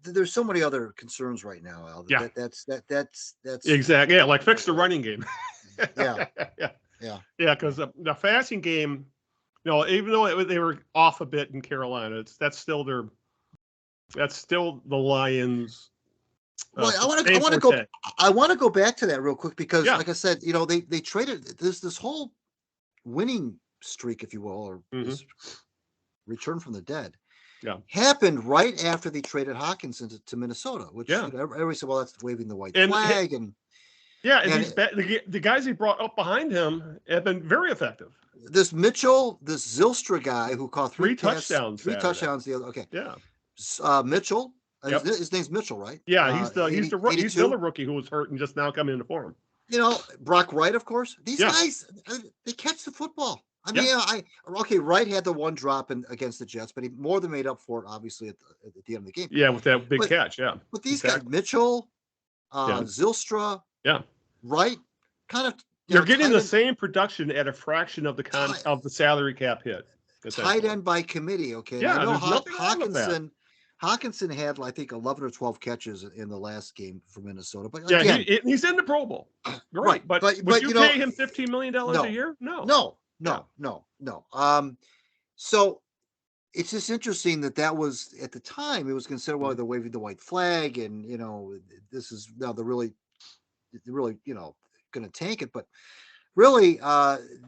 there's so many other concerns right now, Al. Yeah. That's exactly. Yeah, like fix the running game. Yeah. Yeah, because the passing game, even though they were off a bit in Carolina, that's still the Lions. Well, I want to go back to that real quick because, like I said, they traded this whole winning streak, if you will, or this return from the dead. Yeah, happened right after they traded Hockenson to Minnesota, which everybody said, well, that's waving the white flag and. Yeah, and the guys he brought up behind him have been very effective. This Zylstra guy who caught three touchdowns the other. Okay. Yeah. Mitchell. His name's Mitchell, right? Yeah, he's still a rookie who was hurt and just now coming into form. Brock Wright, of course. These guys, they catch the football. I mean, Wright had the one drop against the Jets, but he more than made up for it, obviously, at the end of the game. Yeah, with that big catch. Yeah. But these guys, Mitchell, Zylstra. Yeah. Right, kind of. You're getting the same production at a fraction of the salary cap hit. Tight end by committee. Okay. Yeah, I know Hawkinson had, I think, 11 or 12 catches in the last game for Minnesota. But again, he's in the Pro Bowl. Right. But would you pay him $15 million a year? No. So it's just interesting that was at the time it was considered they're waving the white flag, and this is now they're really going to tank it. But really,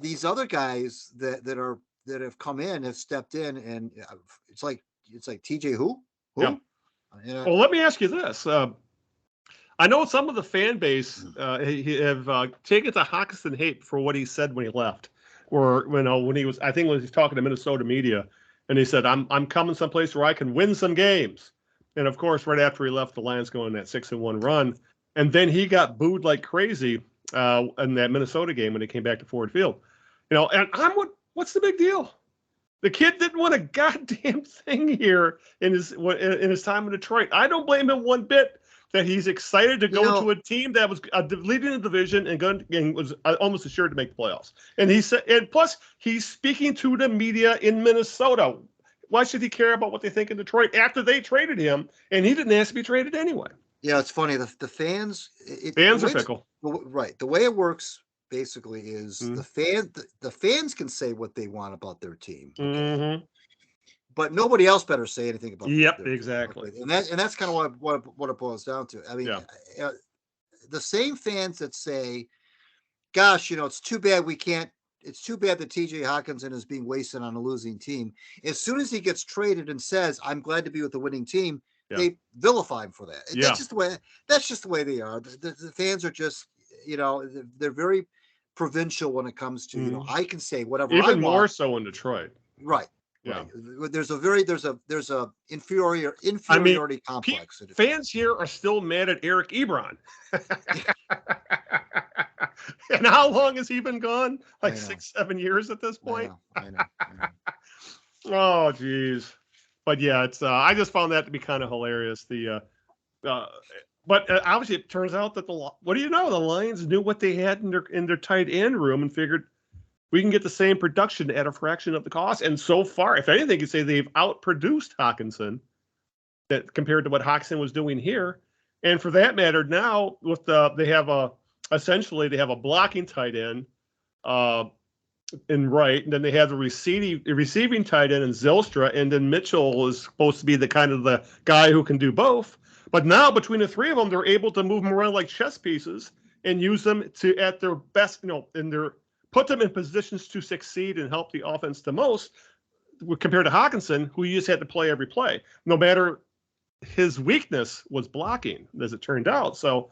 these other guys that have come in have stepped in, and it's like TJ who? Yeah. Well, let me ask you this. I know some of the fan base have taken to Hockenson hate for what he said when he left, or when he was talking to Minnesota media, and he said, "I'm coming someplace where I can win some games." And of course, right after he left, the Lions go on that 6-1 run. And then he got booed like crazy in that Minnesota game when he came back to Ford Field. And what's the big deal? The kid didn't win a goddamn thing here in his time in Detroit. I don't blame him one bit that he's excited to go to a team that was leading the division and was almost assured to make the playoffs. And he said, and plus he's speaking to the media in Minnesota. Why should he care about what they think in Detroit after they traded him and he didn't ask to be traded anyway? Yeah, it's funny. The fans. Fans are fickle. Right. The way it works basically is the fans can say what they want about their team, but nobody else better say anything about. Yep, exactly. And that's kind of what it boils down to. I mean, the same fans that say, "Gosh, it's too bad we can't." It's too bad that TJ Hockenson is being wasted on a losing team. As soon as he gets traded and says, "I'm glad to be with the winning team," they vilify him for that. Yeah. That's just the way they are. The fans are just, they're very provincial when it comes to, I can say whatever I want. Even more so in Detroit. Right. Yeah. Right. There's a inferiority complex. Fans here are still mad at Eric Ebron. And how long has he been gone? Like 6-7 years at this point. I know. Oh, geez. But yeah, it's. I just found that to be kind of hilarious. But obviously, it turns out that the Lions knew what they had in their tight end room and figured we can get the same production at a fraction of the cost. And so far, if anything, you say they've outproduced Hockenson compared to what Hockenson was doing here. And for that matter, now they have a blocking tight end. and right, and then they have the receiving tight end in Zylstra, and then Mitchell is supposed to be the kind of the guy who can do both. But now between the three of them, they're able to move them around like chess pieces and use them to at their best, put them in positions to succeed and help the offense the most. Compared to Hawkinson, who you just had to play every play, no matter his weakness was blocking, as it turned out. So,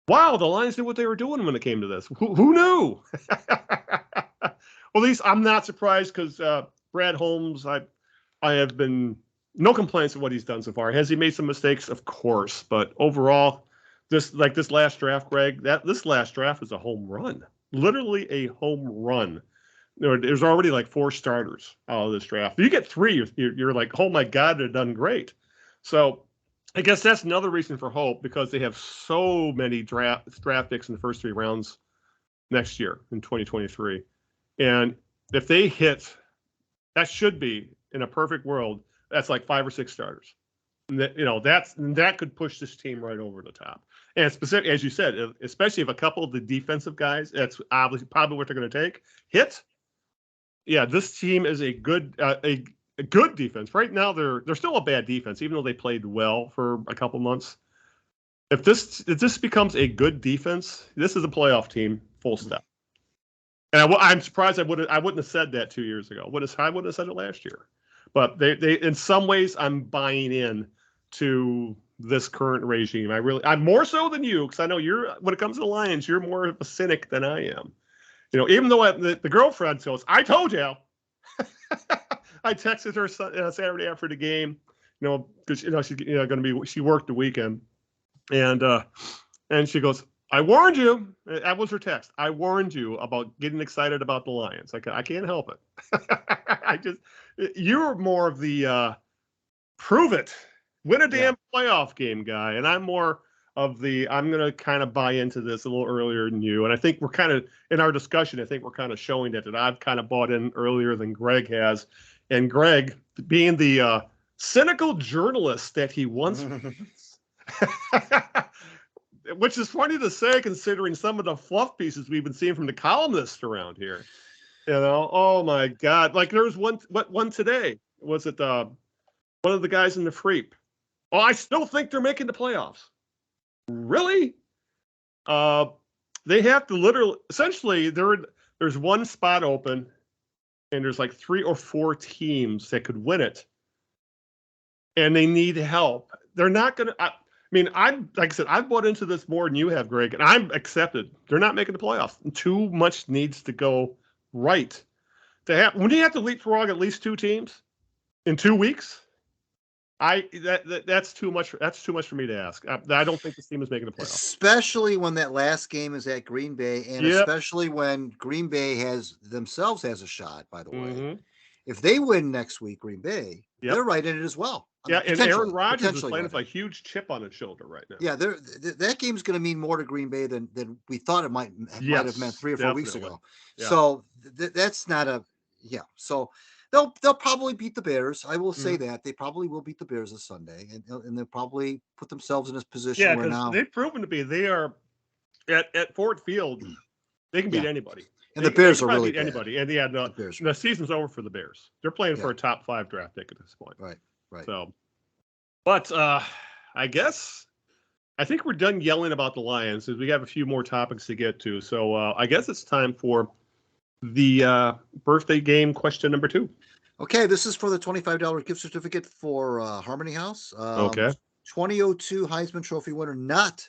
wow, the Lions knew what they were doing when it came to this. Who knew? Well, at least I'm not surprised because Brad Holmes, I have been no complaints of what he's done so far. Has he made some mistakes? Of course, but overall, this last draft, Greg, this last draft is a home run, literally a home run. There's already like 4 starters out of this draft. You get 3, you're like, oh my God, they're done great. So I guess that's another reason for hope because they have so many draft picks in the first 3 rounds next year in 2023. And if they hit, that should be in a perfect world, that's like 5 or 6 starters. And that could push this team right over the top. And specifically, as you said, especially if a couple of the defensive guys, that's obviously probably what they're going to take, hit. Yeah, this team is a good defense. Right now, they're still a bad defense, even though they played well for a couple months. If this becomes a good defense, this is a playoff team, full step. And I'm surprised I wouldn't have said that 2 years ago. I wouldn't have said it last year. But they in some ways I'm buying in to this current regime. I'm more so than you because I know when it comes to the Lions, you're more of a cynic than I am. Even though the girlfriend goes, I told you. I texted her Saturday after the game, because she's going to be. She worked the weekend, and she goes, I warned you. That was her text. I warned you about getting excited about the Lions. I can't help it. You're more of the prove it, win a damn playoff game guy, and I'm more of the I'm going to kind of buy into this a little earlier than you. And I think we're kind of in our discussion. I think we're kind of showing that I've kind of bought in earlier than Greg has, and Greg, being the cynical journalist that he once was. Which is funny to say considering some of the fluff pieces we've been seeing from the columnists around here. Oh my God. Like there was one today. Was it one of the guys in the Freep? Oh, I still think they're making the playoffs. Really? They have to essentially there's one spot open and there's like 3 or 4 teams that could win it. And they need help. They're not going to, like I said, I've bought into this more than you have, Greg, and I'm accepted. They're not making the playoffs. Too much needs to go right. When you have to leapfrog at least 2 teams in 2 weeks, that's too much. That's too much for me to ask. I don't think this team is making the playoffs. Especially when that last game is at Green Bay, and especially when Green Bay has a shot. By the way, if they win next week, Green Bay, they're right in it as well. And Aaron Rodgers is playing with a huge chip on his shoulder right now. Yeah, that game's going to mean more to Green Bay than we thought it might have meant 3 or 4 weeks ago. Yeah. So that's not So they'll probably beat the Bears. I will say that they probably will beat the Bears this Sunday, and they'll probably put themselves in this position where now they've proven to be. They are at Ford Field. They can beat anybody. And the Bears are really beat anybody. And the season's over for the Bears. They're playing for a top 5 draft pick at this point. Right. So, but I think we're done yelling about the Lions because we have a few more topics to get to. So I guess it's time for the birthday game question number 2. Okay, this is for the $25 gift certificate for Harmony House. 2002 Heisman Trophy winner, not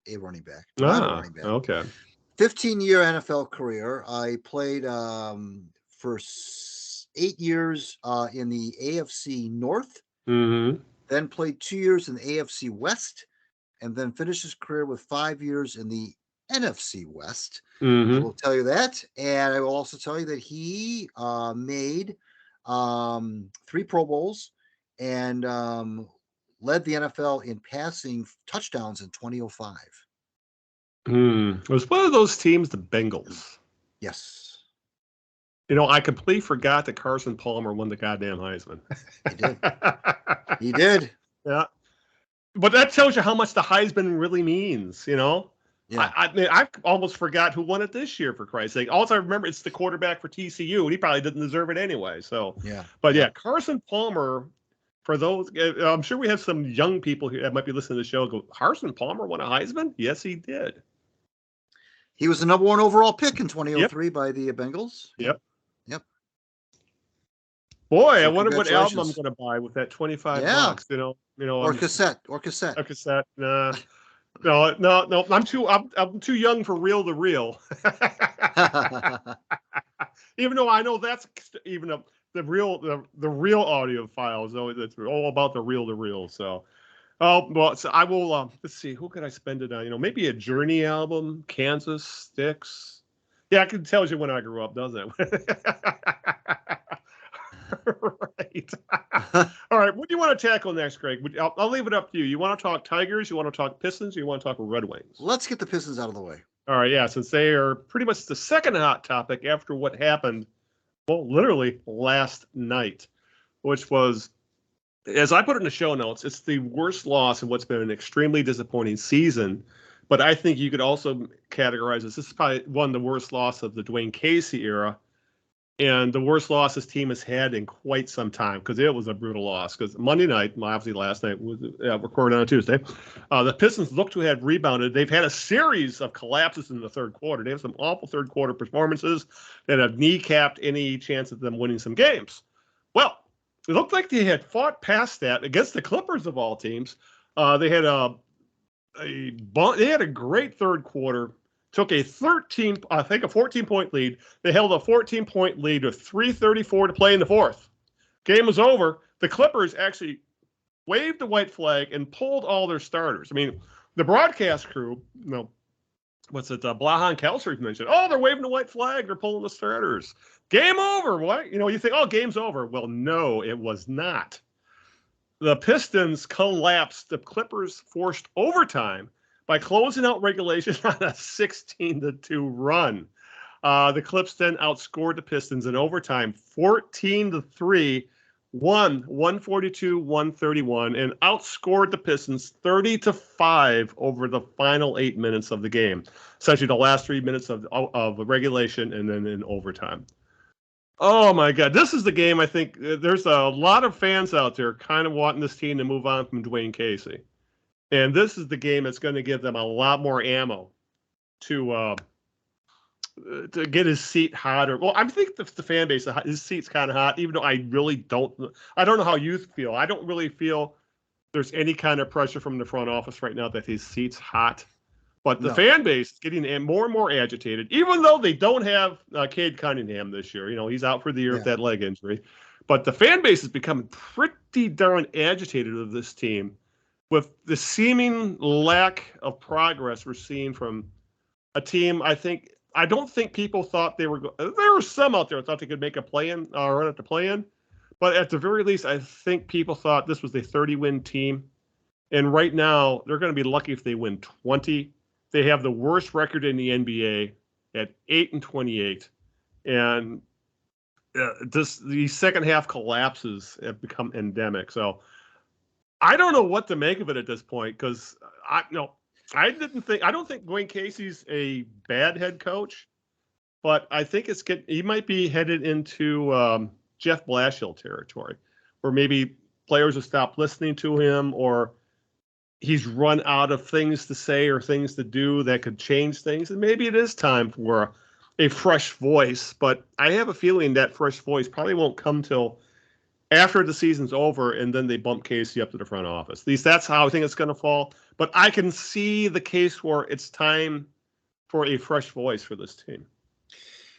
a running back. Okay. 15-year NFL career. I played for 8 years in the AFC North. Then played 2 years in the AFC West, and then finished his career with 5 years in the NFC West. I will tell you that, and I will also tell you that he made 3 Pro Bowls and led the NFL in passing touchdowns in 2005. It was one of those teams, the Bengals. Yes. I completely forgot that Carson Palmer won the goddamn Heisman. He did. Yeah. But that tells you how much the Heisman really means, Yeah. I mean, I almost forgot who won it this year, for Christ's sake. All I remember, it's the quarterback for TCU, and he probably didn't deserve it anyway. So, Yeah. but yeah, Carson Palmer, for those, I'm sure we have some young people here that might be listening to the show go, Carson Palmer won a Heisman? Yes, he did. He was the number 1 overall pick in 2003 Yep. by the Bengals. Yep. So Boy, I wonder what album I'm congratulations. going to buy with that $25. Yeah. Or I'm cassette. a cassette. Nah. No. I'm too young for reel to reel. Even though I know that's even the real audio files, though it's all about the reel to reel. So, so I will. Let's see, who could I spend it on? Maybe a Journey album, Kansas Sticks. Yeah, it tells you when I grew up, doesn't it? Right. All right. What do you want to tackle next, Greg? I'll leave it up to you. You want to talk Tigers? You want to talk Pistons? Or you want to talk Red Wings? Let's get the Pistons out of the way. All right. Yeah. Since they are pretty much the second hot topic after what happened, well, literally last night, which was, as I put it in the show notes, it's the worst loss in what's been an extremely disappointing season. But I think you could also categorize this. This is probably one of the worst losses of the Dwayne Casey era. And the worst loss this team has had in quite some time, because it was a brutal loss. Because Monday night, obviously last night, was recorded on a Tuesday, the Pistons looked to have rebounded. They've had a series of collapses in the third quarter. They have some awful third quarter performances that have kneecapped any chance of them winning some games. Well, it looked like they had fought past that against the Clippers of all teams. They had a great third quarter. Took a 14-point lead. They held a 14-point lead with 3:34 to play in the fourth. Game was over. The Clippers actually waved the white flag and pulled all their starters. I mean, the broadcast crew, Blahan Kelser mentioned, they're waving the white flag. They're pulling the starters. Game over. What? You think, game's over. Well, no, it was not. The Pistons collapsed. The Clippers forced overtime by closing out regulation on a 16-2 run. The Clips then outscored the Pistons in overtime 14-3, won 142-131, and outscored the Pistons 30-5 over the final 8 minutes of the game, essentially the last 3 minutes of regulation and then in overtime. Oh my God, this is the game. I think there's a lot of fans out there kind of wanting this team to move on from Dwayne Casey. And this is the game that's going to give them a lot more ammo to get his seat hotter. Well, I think the fan base, his seat's kind of hot, even though I don't know how you feel. I don't really feel there's any kind of pressure from the front office right now that his seat's hot. But the fan base is getting more and more agitated, even though they don't have Cade Cunningham this year. He's out for the year with that leg injury. But the fan base is becoming pretty darn agitated of this team, with the seeming lack of progress we're seeing from a team. I don't think people thought there were some out there that thought they could make a play-in or run at the play-in, but at the very least, I think people thought this was a 30-win team. And right now, they're going to be lucky if they win 20. They have the worst record in the NBA at 8-28. And these second half collapses have become endemic. So I don't know what to make of it at this point, because I don't think Dwayne Casey's a bad head coach, but I think he might be headed into Jeff Blashill territory, where maybe players have stopped listening to him, or he's run out of things to say or things to do that could change things. And maybe it is time for a fresh voice, but I have a feeling that fresh voice probably won't come till after the season's over, and then they bump Casey up to the front office. At least that's how I think it's going to fall. But I can see the case where it's time for a fresh voice for this team.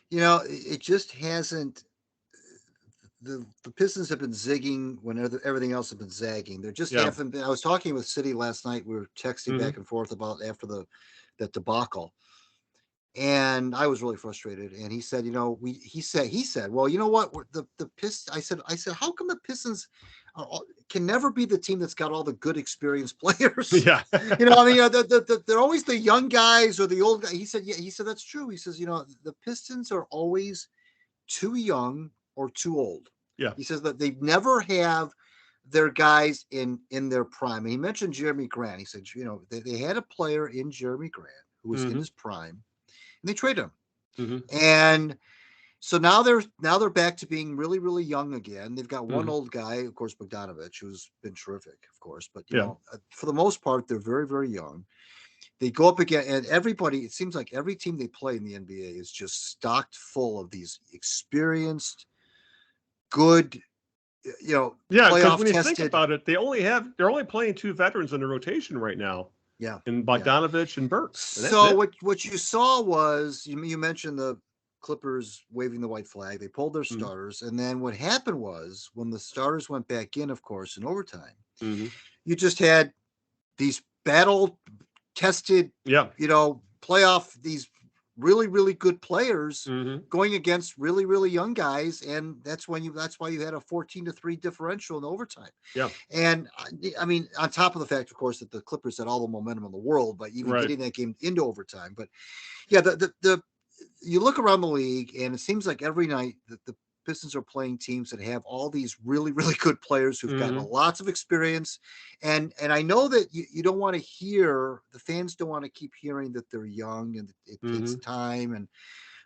It just hasn't. The Pistons have been zigging when everything else has been zagging. There just haven't been. I was talking with City last night. We were texting back and forth about after that debacle. And I was really frustrated. And he said, he said, well, you know what? The Pistons. I said, how come the Pistons can never be the team that's got all the good experienced players? Yeah. They're always the young guys or the old guys. He said, that's true. He says, the Pistons are always too young or too old. Yeah. He says that they never have their guys in their prime. And he mentioned Jeremy Grant. He said, they had a player in Jeremy Grant who was in his prime, and they traded him. Mm-hmm. And so now they're back to being really, really young again. They've got one old guy, of course, Bogdanovich, who's been terrific, of course. But you know, for the most part, they're very, very young. They go up again, and everybody. It seems like every team they play in the NBA is just stocked full of these experienced, good, you know, yeah. Because playoff when you tested. think about it, they're only playing 2 veterans in the rotation right now. Yeah, in Bogdanovich and Burks. So what you saw was you mentioned the Clippers waving the white flag. They pulled their starters, and then what happened was when the starters went back in, of course, in overtime, you just had these battle-tested, you know, playoff, these really, really good players going against really, really young guys, and that's why you had a 14-3 differential in overtime. Yeah, and I mean, on top of the fact, of course, that the Clippers had all the momentum in the world by even getting that game into overtime. But yeah, the you look around the league, and it seems like every night that the Pistons are playing teams that have all these really, really good players who've got lots of experience. And I know that you don't want to hear, the fans don't want to keep hearing that they're young and it takes time.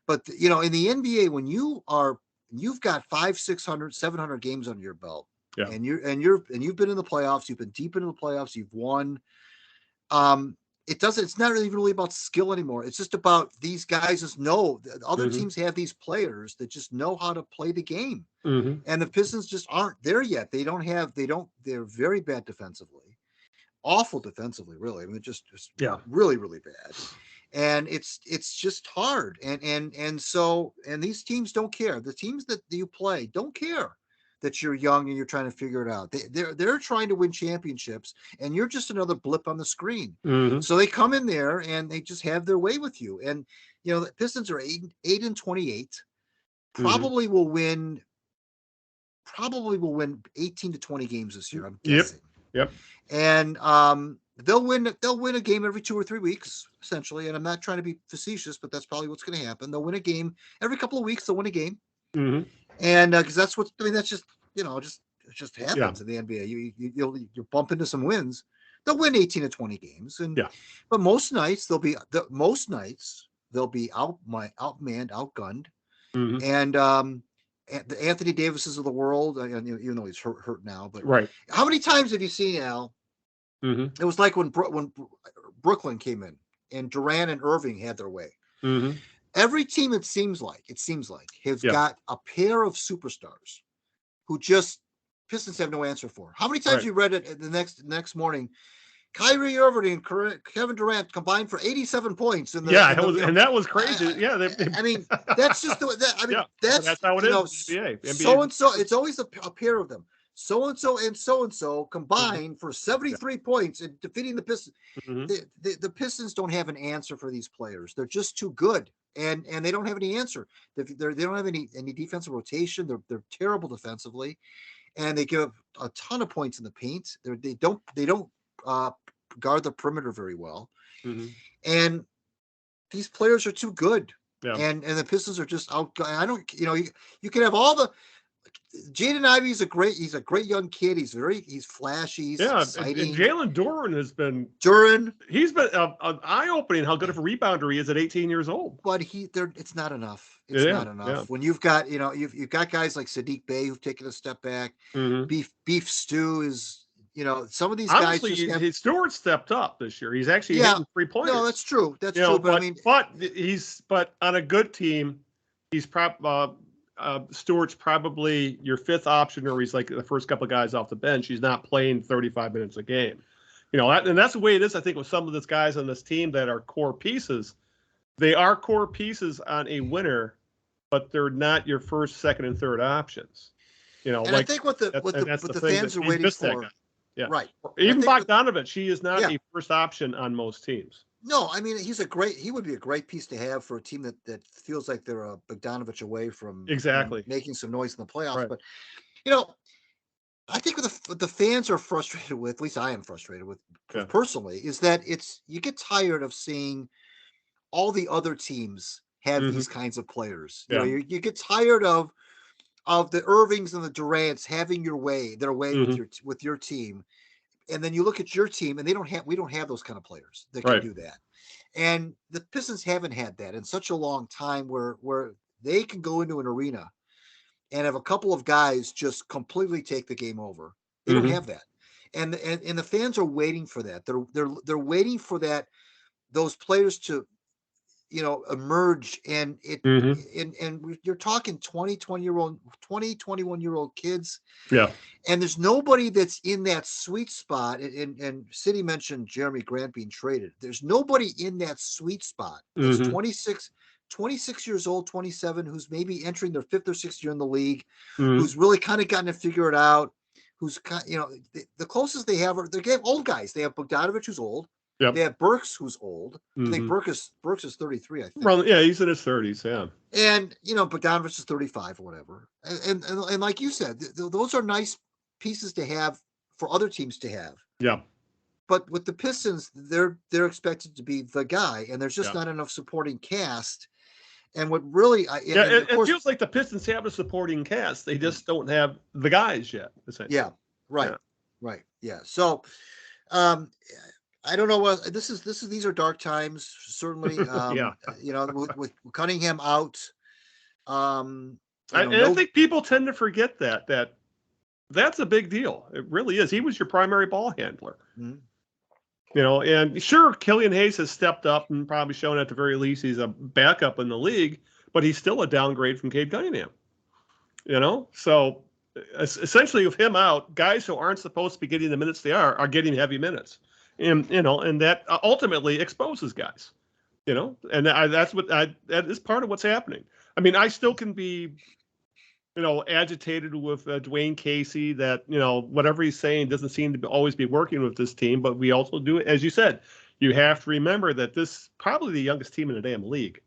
But you know, in the NBA, when you've got 500, 600, 700 games under your belt, and you've been in the playoffs, you've been deep into the playoffs, you've won. It's not really about skill anymore. It's just about these guys just know other teams have these players that just know how to play the game. And the Pistons just aren't there yet. They're very bad defensively, awful defensively, really. I mean, just really, really bad. And it's just hard. And so these teams don't care. The teams that you play don't care that you're young and you're trying to figure it out. They're trying to win championships, and you're just another blip on the screen. So they come in there and they just have their way with you. And you know, the Pistons are 8-28. Probably will win 18 to 20 games this year, I'm guessing. Yep. And they'll win a game every 2 or 3 weeks, essentially. And I'm not trying to be facetious, but that's probably what's going to happen. They'll win a game every couple of weeks. They'll win a game. And because that's just, you know, it just happens in the NBA. You'll bump into some wins. They'll win 18 to 20 games, but most nights they'll be outmanned, outgunned, and the Anthony Davises of the world. Even though he's hurt now, but how many times have you seen, Al? It was like when Brooklyn came in and Durant and Irving had their way. Every team, it seems like, has got a pair of superstars who just Pistons have no answer for. How many times you read it the next morning? Kyrie Irving and Kevin Durant combined for 87 points. And that was crazy. I mean, that's just that's how it is. NBA. So and so, it's always a pair of them. So and so combined for 73 points in defeating the Pistons. The Pistons don't have an answer for these players. They're just too good, and they don't have any answer. They don't have any defensive rotation. They're terrible defensively, and they give a ton of points in the paint. They don't guard the perimeter very well, and these players are too good. And the Pistons are just out. I don't, you can have all the. Jaden Ivey's he's a great young kid. He's flashy. He's exciting. And Jalen Duren he's been eye-opening how good of a rebounder he is at 18 years old. But it's not enough. It's not enough. When you've got, you've got guys like Sadiq Bey who've taken a step back. Beef Stew is, some of these guys. Honestly, Stewart stepped up this year. He's actually hitting 3-pointers. No, that's true. That's true. But on a good team, he's Stewart's probably your fifth option, or he's like the first couple of guys off the bench. He's not playing 35 minutes a game, and that's the way it is. I think with some of these guys on this team that are core pieces, they are core pieces on a winner, but they're not your first, second, and third options. I think what the fans are waiting for, right? Even Bogdanovich, he is not a first option on most teams. No, I mean, he would be a great piece to have for a team that feels like they're a Bogdanovich away from making some noise in the playoffs. Right. But, I think what the fans are frustrated with, at least I am frustrated with personally, is that you get tired of seeing all the other teams have these kinds of players. You get tired of the Irvings and the Durants having their way with your team. And then you look at your team, and we don't have those kind of players that can do that. And the Pistons haven't had that in such a long time where they can go into an arena and have a couple of guys just completely take the game over. They don't have that. And the fans are waiting for that. They're waiting for that, those players to, emerge, and you're talking 21-year-old kids. Yeah. And there's nobody that's in that sweet spot. And City mentioned Jeremy Grant being traded. There's nobody in that sweet spot that's 26 years old, 27, who's maybe entering their 5th or 6th year in the league, who's really kind of gotten to figure it out, who's, the closest they have old guys. They have Bogdanovich, who's old. Yep. They have Burks, who's old. I think Burks is 33, I think. Well, yeah, he's in his 30s, yeah. And, Bogdanovich is 35 or whatever. And like you said, those are nice pieces to have for other teams to have. Yeah. But with the Pistons, they're expected to be the guy, and there's just not enough supporting cast. And what really, it feels like the Pistons have a supporting cast. They just don't have the guys yet. Essentially. Yeah. Right. Yeah. So, I don't know what these are dark times, certainly. With Cunningham out. I think people tend to forget that's a big deal. It really is. He was your primary ball handler. And sure, Killian Hayes has stepped up and probably shown at the very least he's a backup in the league, but he's still a downgrade from Cade Cunningham. So essentially with him out, guys who aren't supposed to be getting the minutes they are getting heavy minutes. And that ultimately exposes guys, and that is part of what's happening. I mean, I still can be, agitated with Dwayne Casey that, whatever he's saying doesn't seem to always be working with this team. But we also do, as you said, you have to remember that this is probably the youngest team in the damn league.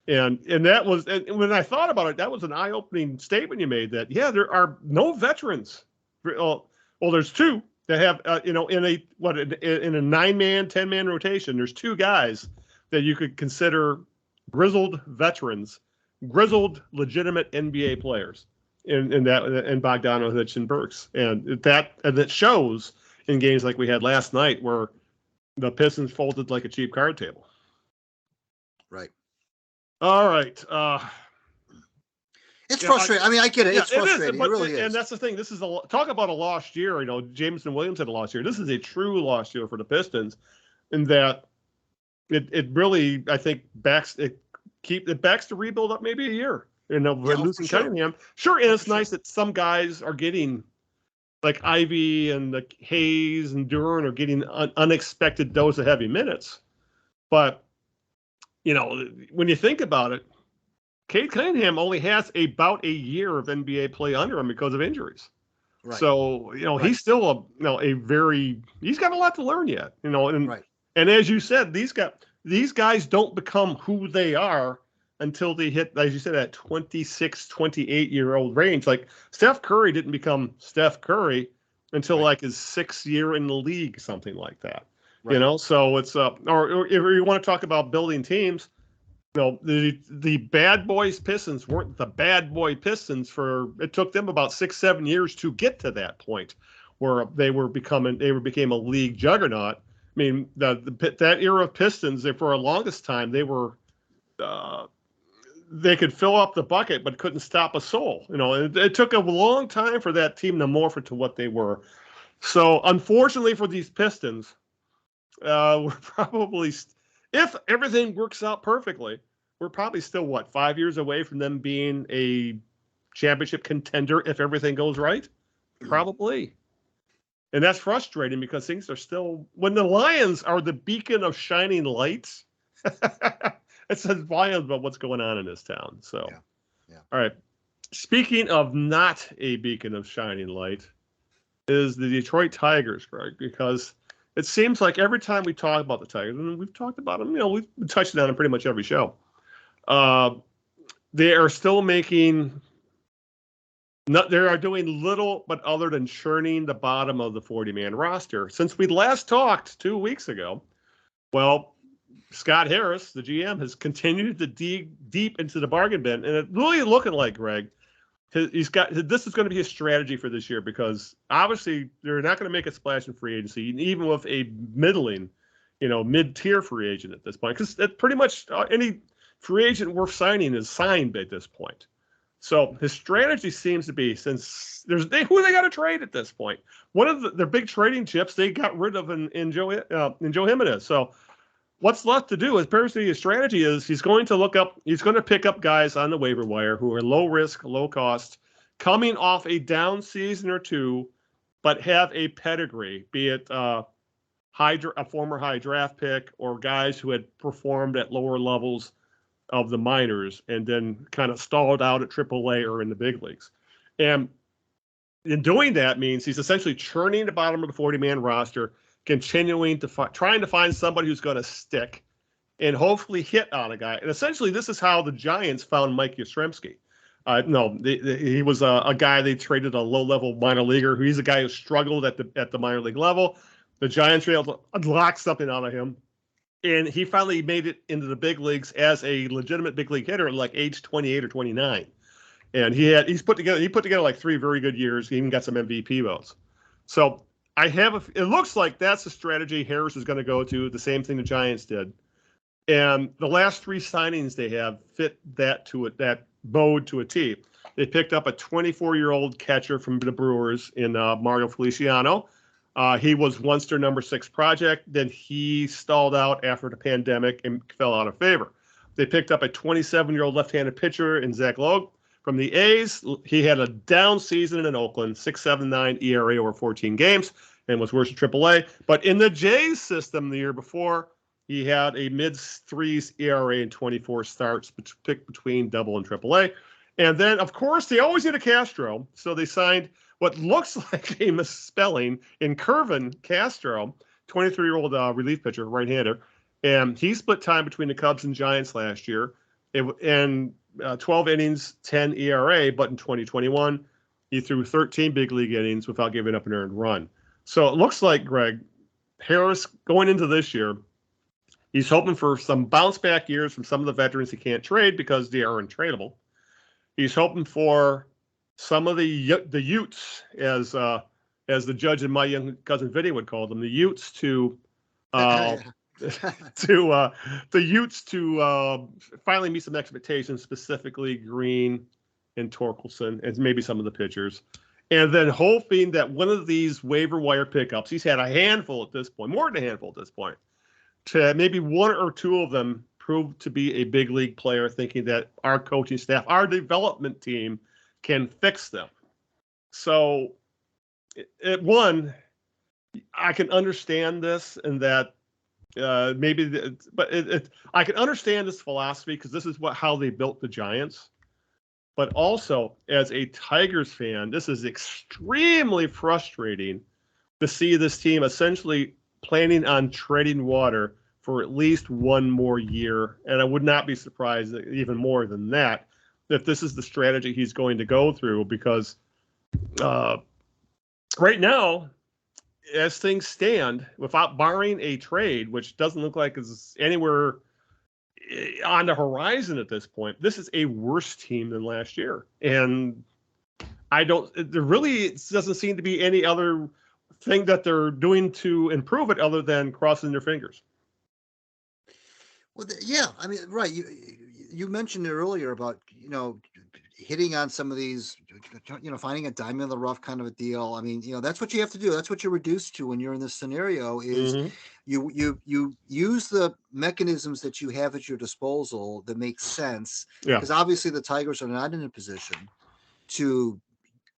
And that was, and when I thought about it, that was an eye-opening statement you made that, there are no veterans. Well, there's two. That have, in a 9-man, 10-man rotation, there's two guys that you could consider grizzled veterans, grizzled legitimate NBA players in Bogdanovich and Burks, and that shows in games like we had last night where the Pistons folded like a cheap card table. Right. All right. It's frustrating. I get it. It's frustrating. It really is. And that's the thing. This is talk about a lost year. Jameson Williams had a lost year. This is a true lost year for the Pistons, in that it really, I think, backs the rebuild up maybe a year. We're losing Cunningham. Sure, and it's nice that some guys are getting, like Ivy and the Hayes and Duran are getting an unexpected dose of heavy minutes. But when you think about it, Cade Cunningham only has about a year of NBA play under him because of injuries. Right. So, he's still he's got a lot to learn yet, and as you said, these guys don't become who they are until they hit, as you said, that 26, 28-year-old range. Like Steph Curry didn't become Steph Curry until like his 6th year in the league, something like that. So it's, or if you want to talk about building teams, the bad boys Pistons weren't the bad boy Pistons it took them about 6-7 years to get to that point where they became a league juggernaut. I mean, that era of Pistons, for a longest time, they could fill up the bucket, but couldn't stop a soul. It took a long time for that team to morph into what they were. So unfortunately for these Pistons, we're probably, if everything works out perfectly, we're probably still, 5 years away from them being a championship contender if everything goes right? Probably. And that's frustrating because things are still, when the Lions are the beacon of shining lights, it says volumes about what's going on in this town. So, All right. Speaking of not a beacon of shining light is the Detroit Tigers, Greg, because it seems like every time we talk about the Tigers, and we've talked about them, we've been touching on them pretty much every show. They are still they are doing little but other than churning the bottom of the 40-man roster. Since we last talked 2 weeks ago, Scott Harris, the GM, has continued to dig deep into the bargain bin, and it's really looking like, Greg, this is going to be his strategy for this year, because obviously they're not going to make a splash in free agency, even with a middling, mid-tier free agent at this point, because pretty much any free agent worth signing is signed at this point. So his strategy seems to be, since who they got to trade at this point. One of their big trading chips they got rid of in Joe Jimenez. So what's left to do is apparently his strategy is he's going to pick up guys on the waiver wire who are low risk, low cost, coming off a down season or two, but have a pedigree, be it a former high draft pick or guys who had performed at lower levels of the minors and then kind of stalled out at AAA or in the big leagues. And in doing that means he's essentially churning the bottom of the 40-man roster, continuing to trying to find somebody who's going to stick and hopefully hit on a guy. And essentially this is how the Giants found Mike Yastrzemski. He was a guy they traded, a low-level minor leaguer. He's a guy who struggled at the minor league level. The Giants were able to unlock something out of him, and he finally made it into the big leagues as a legitimate big league hitter at like age 28 or 29. And he put together like 3 very good years. He even got some MVP votes. So it looks like that's the strategy Harris is going to go to. The same thing the Giants did, and the last 3 signings they have fit that mode to a T. They picked up a 24-year-old catcher from the Brewers in Mario Feliciano. He was once their number 6 project. Then he stalled out after the pandemic and fell out of favor. They picked up a 27-year-old left-handed pitcher in Zach Logue from the A's. He had a down season in Oakland, 6.79 ERA over 14 games, and was worse in AAA. But in the Jays system the year before, he had a mid-3s ERA in 24 starts, picked between Double and AAA. And then, of course, they always need a Castro, so they signed what looks like a misspelling in Curvin Castro, 23-year-old relief pitcher, right-hander. And he split time between the Cubs and Giants last year. 12 innings, 10 ERA, but in 2021, he threw 13 big league innings without giving up an earned run. So it looks like, Greg, Harris, going into this year, he's hoping for some bounce-back years from some of the veterans he can't trade because they are untradeable. He's hoping for some of the Utes, as the judge and my young cousin Vinny would call them, the Utes to finally meet some expectations, specifically Green and Torkelson, and maybe some of the pitchers. And then hoping that one of these waiver wire pickups, he's had a handful at this point, more than a handful at this point, to maybe 1 or 2 of them prove to be a big league player, thinking that our coaching staff, our development team can fix them. So I can understand this and that I can understand this philosophy because this is how they built the Giants. But also, as a Tigers fan, this is extremely frustrating to see this team essentially planning on treading water for at least 1 more year. And I would not be surprised even more than that if this is the strategy he's going to go through, because right now, as things stand, without barring a trade, which doesn't look like it's anywhere on the horizon at this point, this is a worse team than last year. And there really doesn't seem to be any other thing that they're doing to improve it other than crossing their fingers. Well, yeah, I mean, right. You mentioned it earlier about, hitting on some of these, finding a diamond in the rough kind of a deal. I mean, that's what you have to do. That's what you're reduced to when you're in this scenario is you use the mechanisms that you have at your disposal that make sense. Yeah. Because obviously the Tigers are not in a position to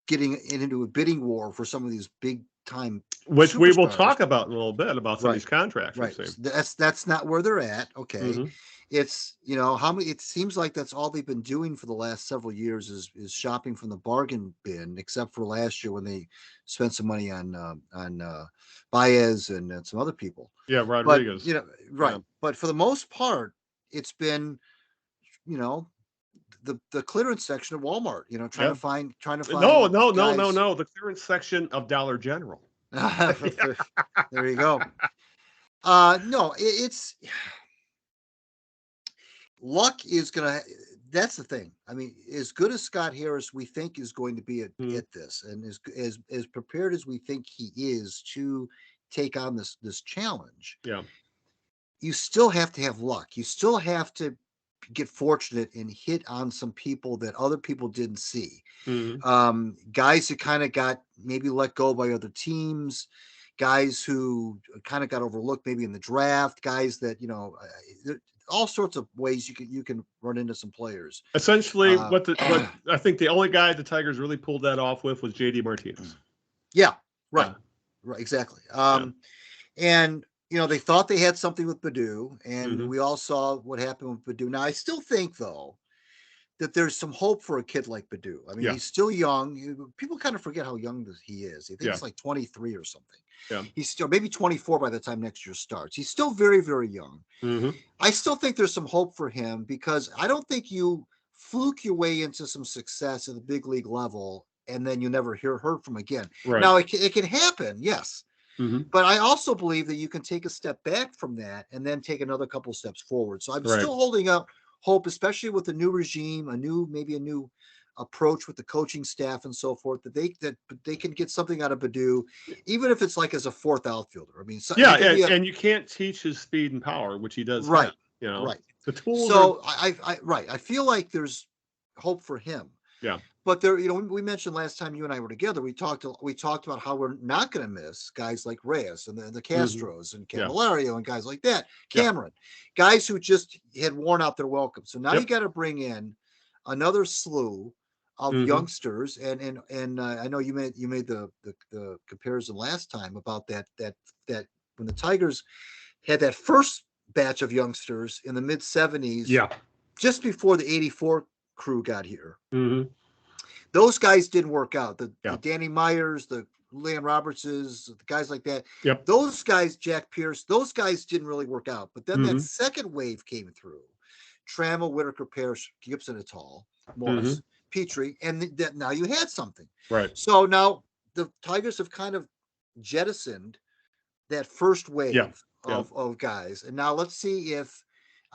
getting into a bidding war for some of these big time, which superstars. We will talk about in a little bit about some of these contracts. Right. That's not where they're at. Okay. Mm-hmm. It's, it seems like that's all they've been doing for the last several years is shopping from the bargain bin, except for last year when they spent some money on Baez and some other people. Yeah. Rodriguez. But, right. Yeah. But for the most part, it's been, the clearance section of Walmart, trying to find. No. The clearance section of Dollar General. There you go. No, it's luck is that's the thing. I mean, as good as Scott Harris we think is going to be at this, and as prepared as we think he is to take on this challenge. Yeah. you still have to have luck. You still have to get fortunate and hit on some people that other people didn't see. Guys who kind of got maybe let go by other teams, guys who kind of got overlooked maybe in the draft, guys that, all sorts of ways you can run into some players. Essentially, what I think the only guy the Tigers really pulled that off with was JD Martinez. Yeah, right. Right, exactly. And they thought they had something with Badu, and we all saw what happened with Badu. Now, I still think, though, that there's some hope for a kid like Badu. I mean, he's still young. People kind of forget how young he is. I think he's like 23 or something. Yeah. He's still maybe 24 by the time next year starts. He's still very, very young. I still think there's some hope for him because I don't think you fluke your way into some success at the big league level and then you never heard from again. Right. Now, it can happen, yes. But I also believe that you can take a step back from that and then take another couple steps forward. So I'm still holding up hope, especially with the new regime, maybe a new approach with the coaching staff and so forth, that they can get something out of Badu, even if it's like as a fourth outfielder. I mean, and you can't teach his speed and power, which he does. Right. Have, right. The tools. So I feel like there's hope for him. Yeah. But there, we mentioned last time you and I were together, we talked about how we're not going to miss guys like Reyes and the Castros and Candelario and guys like that, Cameron, guys who just had worn out their welcome. So now you got to bring in another slew of youngsters, and I know you made the comparison last time about that when the Tigers had that first batch of youngsters in the mid 70s, just before the 84 crew got here. Those guys didn't work out. The Danny Myers, the Leon Robertses, the guys like that. Those guys, Jack Pierce, those guys didn't really work out. But then that second wave came through. Trammell, Whitaker, Parrish, Gibson, et al., Morris, Petrie, and now you had something. Right. So now the Tigers have kind of jettisoned that first wave of guys. And now let's see if,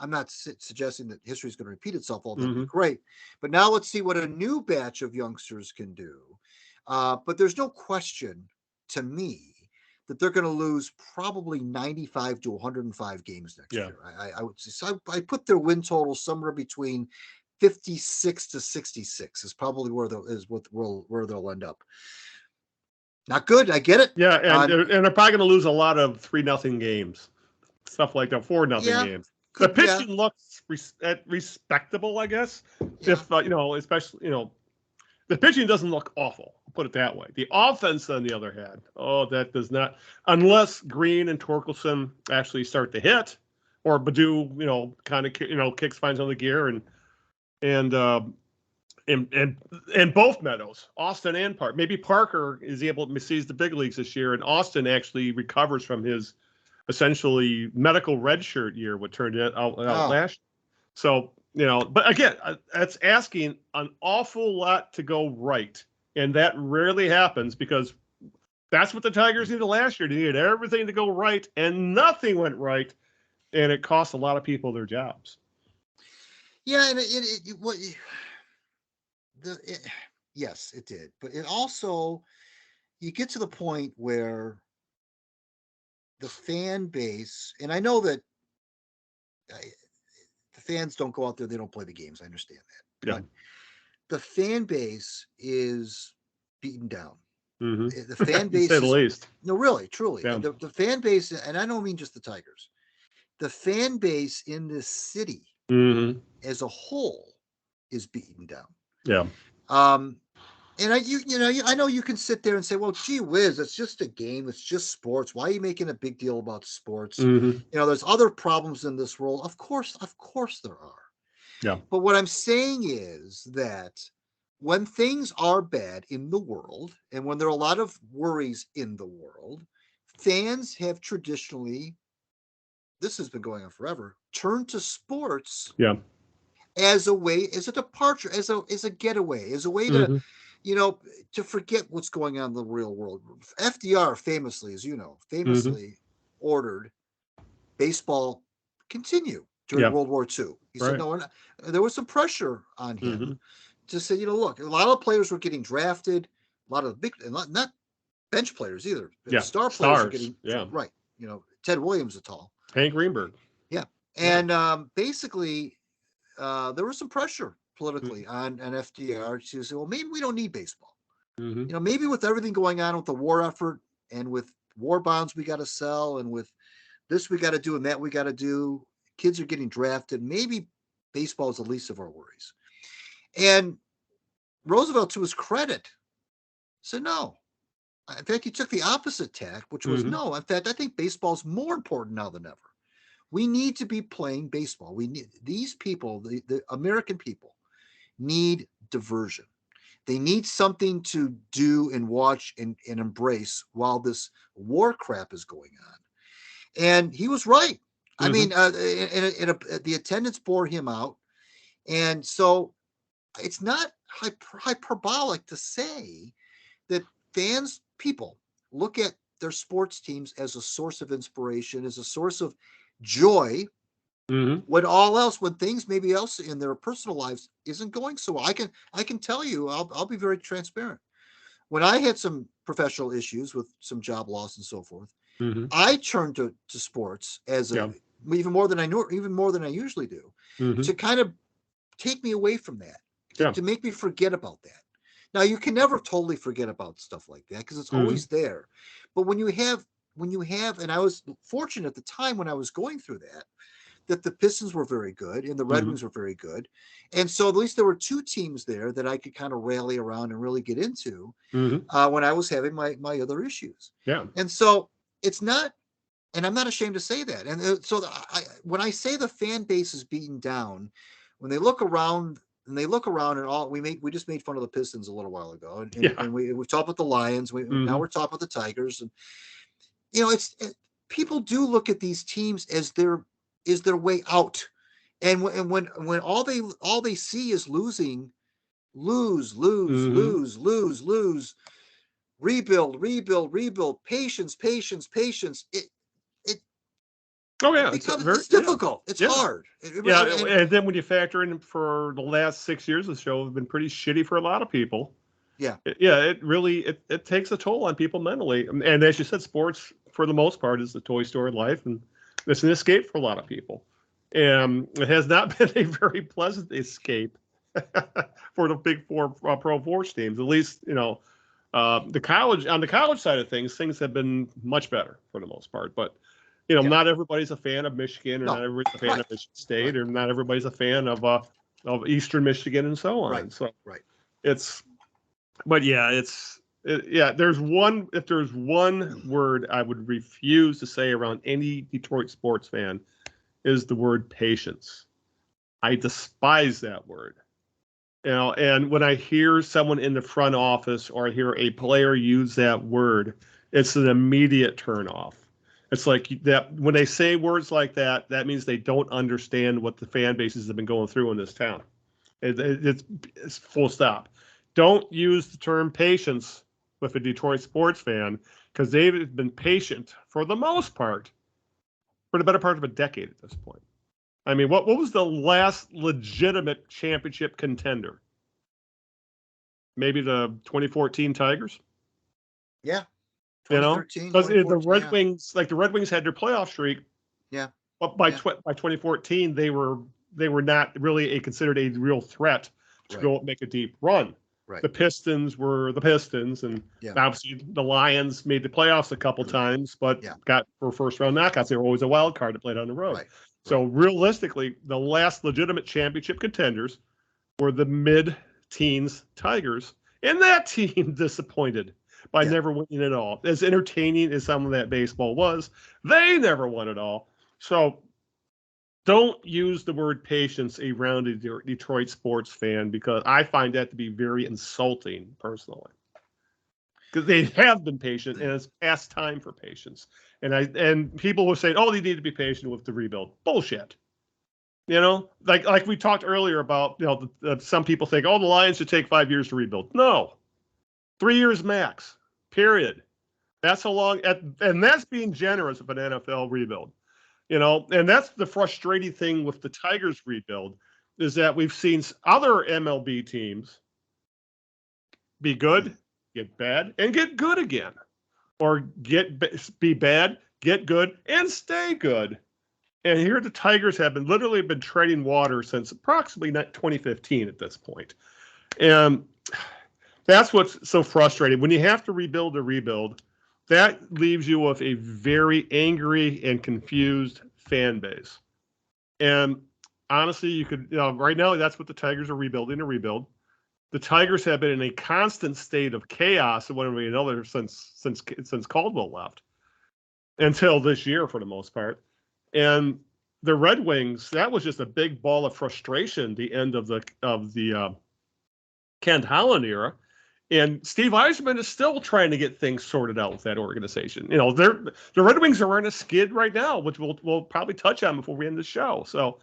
I'm not suggesting that history is going to repeat itself all that great, but now let's see what a new batch of youngsters can do. But there's no question to me that they're going to lose probably 95 to 105 games next year. I would say, so I put their win total somewhere between 56 to 66 is probably where they'll end up. Not good. I get it. Yeah. And they're probably going to lose a lot of 3-0 games, stuff like that, 4-0 games. The pitching looks respectable, I guess. If especially the pitching doesn't look awful. I'll put it that way. The offense, on the other hand, that does not, unless Green and Torkelson actually start to hit, or Badu, kind of finds on the gear, and both Meadows, Austin and Parker. Maybe Parker is able to sees the big leagues this year, and Austin actually recovers from his essentially medical redshirt year, what turned out last. So, but again, that's asking an awful lot to go right. And that rarely happens because that's what the Tigers needed last year. They needed everything to go right and nothing went right. And it cost a lot of people their jobs. Yeah. And yes, it did. But it also, you get to the point where the fan base, and I know that the fans don't go out there, they don't play the games. I understand that. Yeah. But the fan base is beaten down. The fan base, to say the least. No, really, truly. Yeah. The fan base, and I don't mean just the Tigers, the fan base in this city as a whole is beaten down. Yeah. And I know you can sit there and say, well, gee whiz, it's just a game. It's just sports. Why are you making a big deal about sports? There's other problems in this world. Of course there are. Yeah. But what I'm saying is that when things are bad in the world and when there are a lot of worries in the world, fans have traditionally, this has been going on forever, turned to sports as a departure, as a getaway, as a way to, to forget what's going on in the real world. FDR famously, as you know, ordered baseball continue during World War II. He said, no, there was some pressure on him to say, look, a lot of players were getting drafted, a lot of not bench players either. Star players are getting, right. Ted Williams et al. Hank Greenberg. Yeah. Yeah. And basically, there was some pressure politically on FDR to say, well, maybe we don't need baseball. Mm-hmm. Maybe with everything going on with the war effort and with war bonds we got to sell and with this we got to do and that we got to do, kids are getting drafted. Maybe baseball is the least of our worries. And Roosevelt, to his credit, said no. In fact, he took the opposite tack, which was Mm-hmm. no. In fact, I think baseball is more important now than ever. We need to be playing baseball. We need these people, the American people, need diversion. They need something to do and watch and embrace while this war crap is going on. And he was right. I Mm-hmm. mean, the attendance bore him out. And so it's not hyperbolic to say that people look at their sports teams as a source of inspiration, as a source of joy, Mm-hmm. when things maybe else in their personal lives isn't going so well. I can tell you, I'll be very transparent. When I had some professional issues with some job loss and so forth, Mm-hmm. I turned to sports as Yeah. even more than I usually do, Mm-hmm. to kind of take me away from that, Yeah. to make me forget about that. Now you can never totally forget about stuff like that because it's Mm-hmm. always there. But when you have, and I was fortunate at the time when I was going through that the Pistons were very good and the Red Mm-hmm. Wings were very good. And so at least there were two teams there that I could kind of rally around and really get into Mm-hmm. when I was having my other issues. Yeah. And so it's not, and I'm not ashamed to say that. And so when I say the fan base is beaten down, when they look around and all we just made fun of the Pistons a little while ago, Yeah. and we've talked about the Lions. Now Mm-hmm. we're talking about the Tigers, and people do look at these teams as their way out, and when all they see is losing, Mm-hmm. lose, rebuild, patience. It Oh it yeah, it's becomes very it's yeah. difficult. It's Yeah. hard. Yeah, And and then when you factor in for the last 6 years, the show has been pretty shitty for a lot of people. yeah, Yeah, it really it takes a toll on people mentally. And as you said, sports for the most part is the toy store of life, and it's an escape for a lot of people. And it has not been a very pleasant escape for the big four pro sports teams. At least the college side of things have been much better for the most part. But yeah, not everybody's a fan of Michigan, or not no, everybody's a fan right, of Michigan State, right, or not everybody's a fan of Eastern Michigan, and so right, on. So right. it's, but yeah, yeah. If there's one word I would refuse to say around any Detroit sports fan, is the word patience. I despise that word. And when I hear someone in the front office or I hear a player use that word, it's an immediate turn off. It's like that when they say words like that, that means they don't understand what the fan bases have been going through in this town. It's full stop. Don't use the term patience with a Detroit sports fan because they've been patient for the most part for the better part of a decade at this point. I mean, what was the last legitimate championship contender? Maybe the 2014 Tigers. Yeah, You know, 2013, because the 2014. Red Yeah, Wings, like the Red Wings, had their playoff streak, yeah, but by yeah. by 2014 they were not really considered a real threat to Right, go make a deep run. right. The Pistons were the Pistons, and Yeah, obviously the Lions made the playoffs a couple times, but yeah. got for first round knockouts. They were always a wild card that played on the road. Right, So right. realistically, the last legitimate championship contenders were the mid-teens Tigers, and that team disappointed by Yeah, never winning it all. As entertaining as some of that baseball was, they never won it all. So don't use the word patience around a Detroit sports fan because I find that to be very insulting personally. Because they have been patient and it's past time for patience. And people were saying, oh, they need to be patient with the rebuild. Bullshit. Like we talked earlier about, some people think, oh, the Lions should take 5 years to rebuild. No, 3 years max. Period. That's how long, and that's being generous of an NFL rebuild. And that's the frustrating thing with the Tigers rebuild is that we've seen other MLB teams be good, get bad, and get good again, or be bad, get good, and stay good. And here the Tigers have literally been treading water since approximately 2015 at this point. And that's what's so frustrating. When you have to rebuild a rebuild, that leaves you with a very angry and confused fan base. And honestly, you could, right now, that's what the Tigers are rebuilding, a rebuild. The Tigers have been in a constant state of chaos, one way or another, since Caldwell left, until this year for the most part. And the Red Wings, that was just a big ball of frustration. The end of the Kent Holland era, and Steve Yzerman is still trying to get things sorted out with that organization. The Red Wings are on a skid right now, which we'll probably touch on before we end the show. So,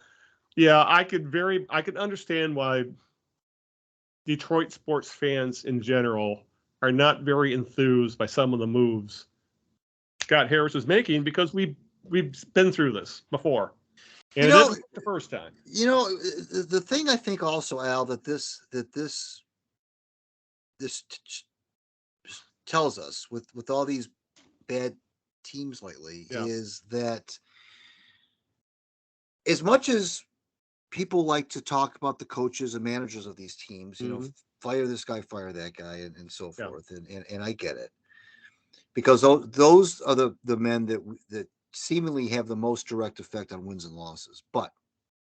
yeah, I could understand why Detroit sports fans in general are not very enthused by some of the moves Scott Harris is making, because we've been through this before, and it isn't the first time. The thing I think also, Al, that this tells us with all these bad teams lately is that as much as people like to talk about the coaches and managers of these teams, fire this guy, fire that guy, and so forth. And I get it, because those are the men that seemingly have the most direct effect on wins and losses. But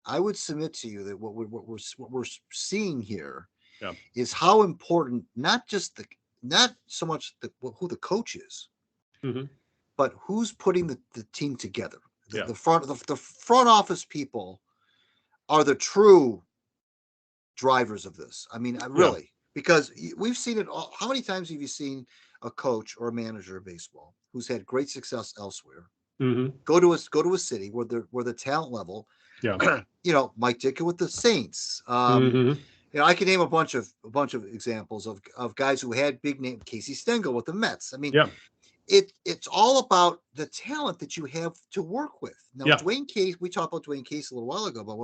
I would submit to you that what we're seeing here is how important not so much who the coach is, but who's putting the team together. The front office people are the true drivers of this. I mean, really, because we've seen it all. How many times have you seen a coach or a manager of baseball who's had great success elsewhere go to a city where the talent level, Mike Ditka with the Saints, I can name a bunch of examples of guys who had big name, Casey Stengel with the Mets. I mean, it's all about the talent that you have to work with. Now, Dwayne Case, we talked about Dwayne Case a little while ago, but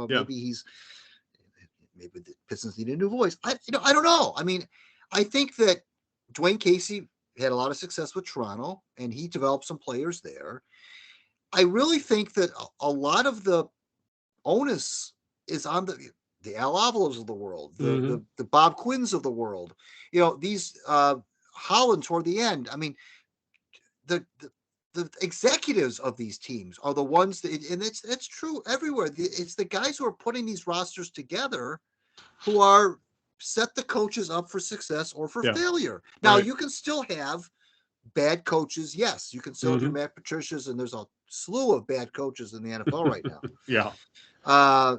maybe the Pistons need a new voice. I don't know. I mean, I think that Dwayne Casey had a lot of success with Toronto, and he developed some players there. I really think that a lot of the onus is on the Al Avalos of the world, the Bob Quinns of the world. These Holland toward the end. I mean, the executives of these teams are the ones that, and it's true everywhere. It's the guys who are putting these rosters together who are set the coaches up for success or for failure. Now, you can still have bad coaches. Yes, you can still have your Matt Patricias, and there's a slew of bad coaches in the NFL right now.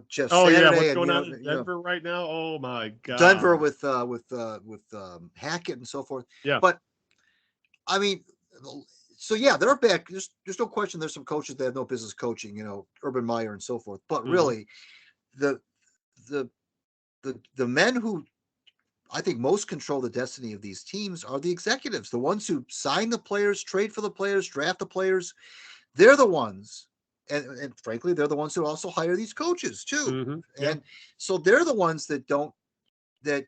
Jeff Saturday, what's going on in Denver right now? Oh my God, Denver with Hackett and so forth. But I mean, so there are bad. There's no question. There's some coaches that have no business coaching. Urban Meyer and so forth. But really, the men who I think most control the destiny of these teams are the executives, the ones who sign the players, trade for the players, draft the players. They're the ones, and frankly, they're the ones who also hire these coaches too. And so they're the ones that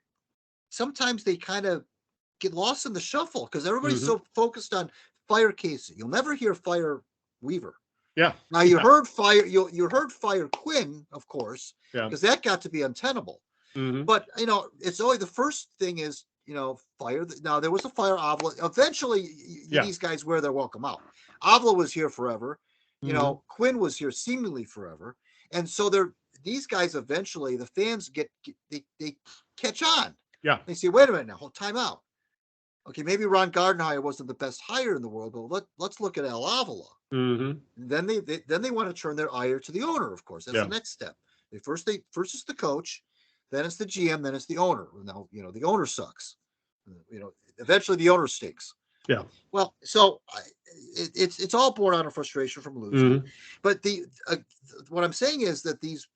sometimes they kind of get lost in the shuffle because everybody's so focused on fire Casey. You'll never hear fire Weaver. Now you heard fire. You heard fire Quinn, of course, because that got to be untenable. But it's only the first thing is fire. Now there was a fire Avila. Eventually, these guys wear their welcome out. Avila was here forever. Quinn was here seemingly forever, and so these guys eventually the fans they catch on. They say, wait a minute now, hold time out. Okay, maybe Ron Gardenhire wasn't the best hire in the world, but let's look at Al Avila. Then they want to turn their ire to the owner. Of course, that's the next step. First it's the coach. Then it's the GM, then it's the owner. Now, the owner sucks. Eventually the owner stinks. Well, so it's all born out of frustration from losing. But what I'm saying is that these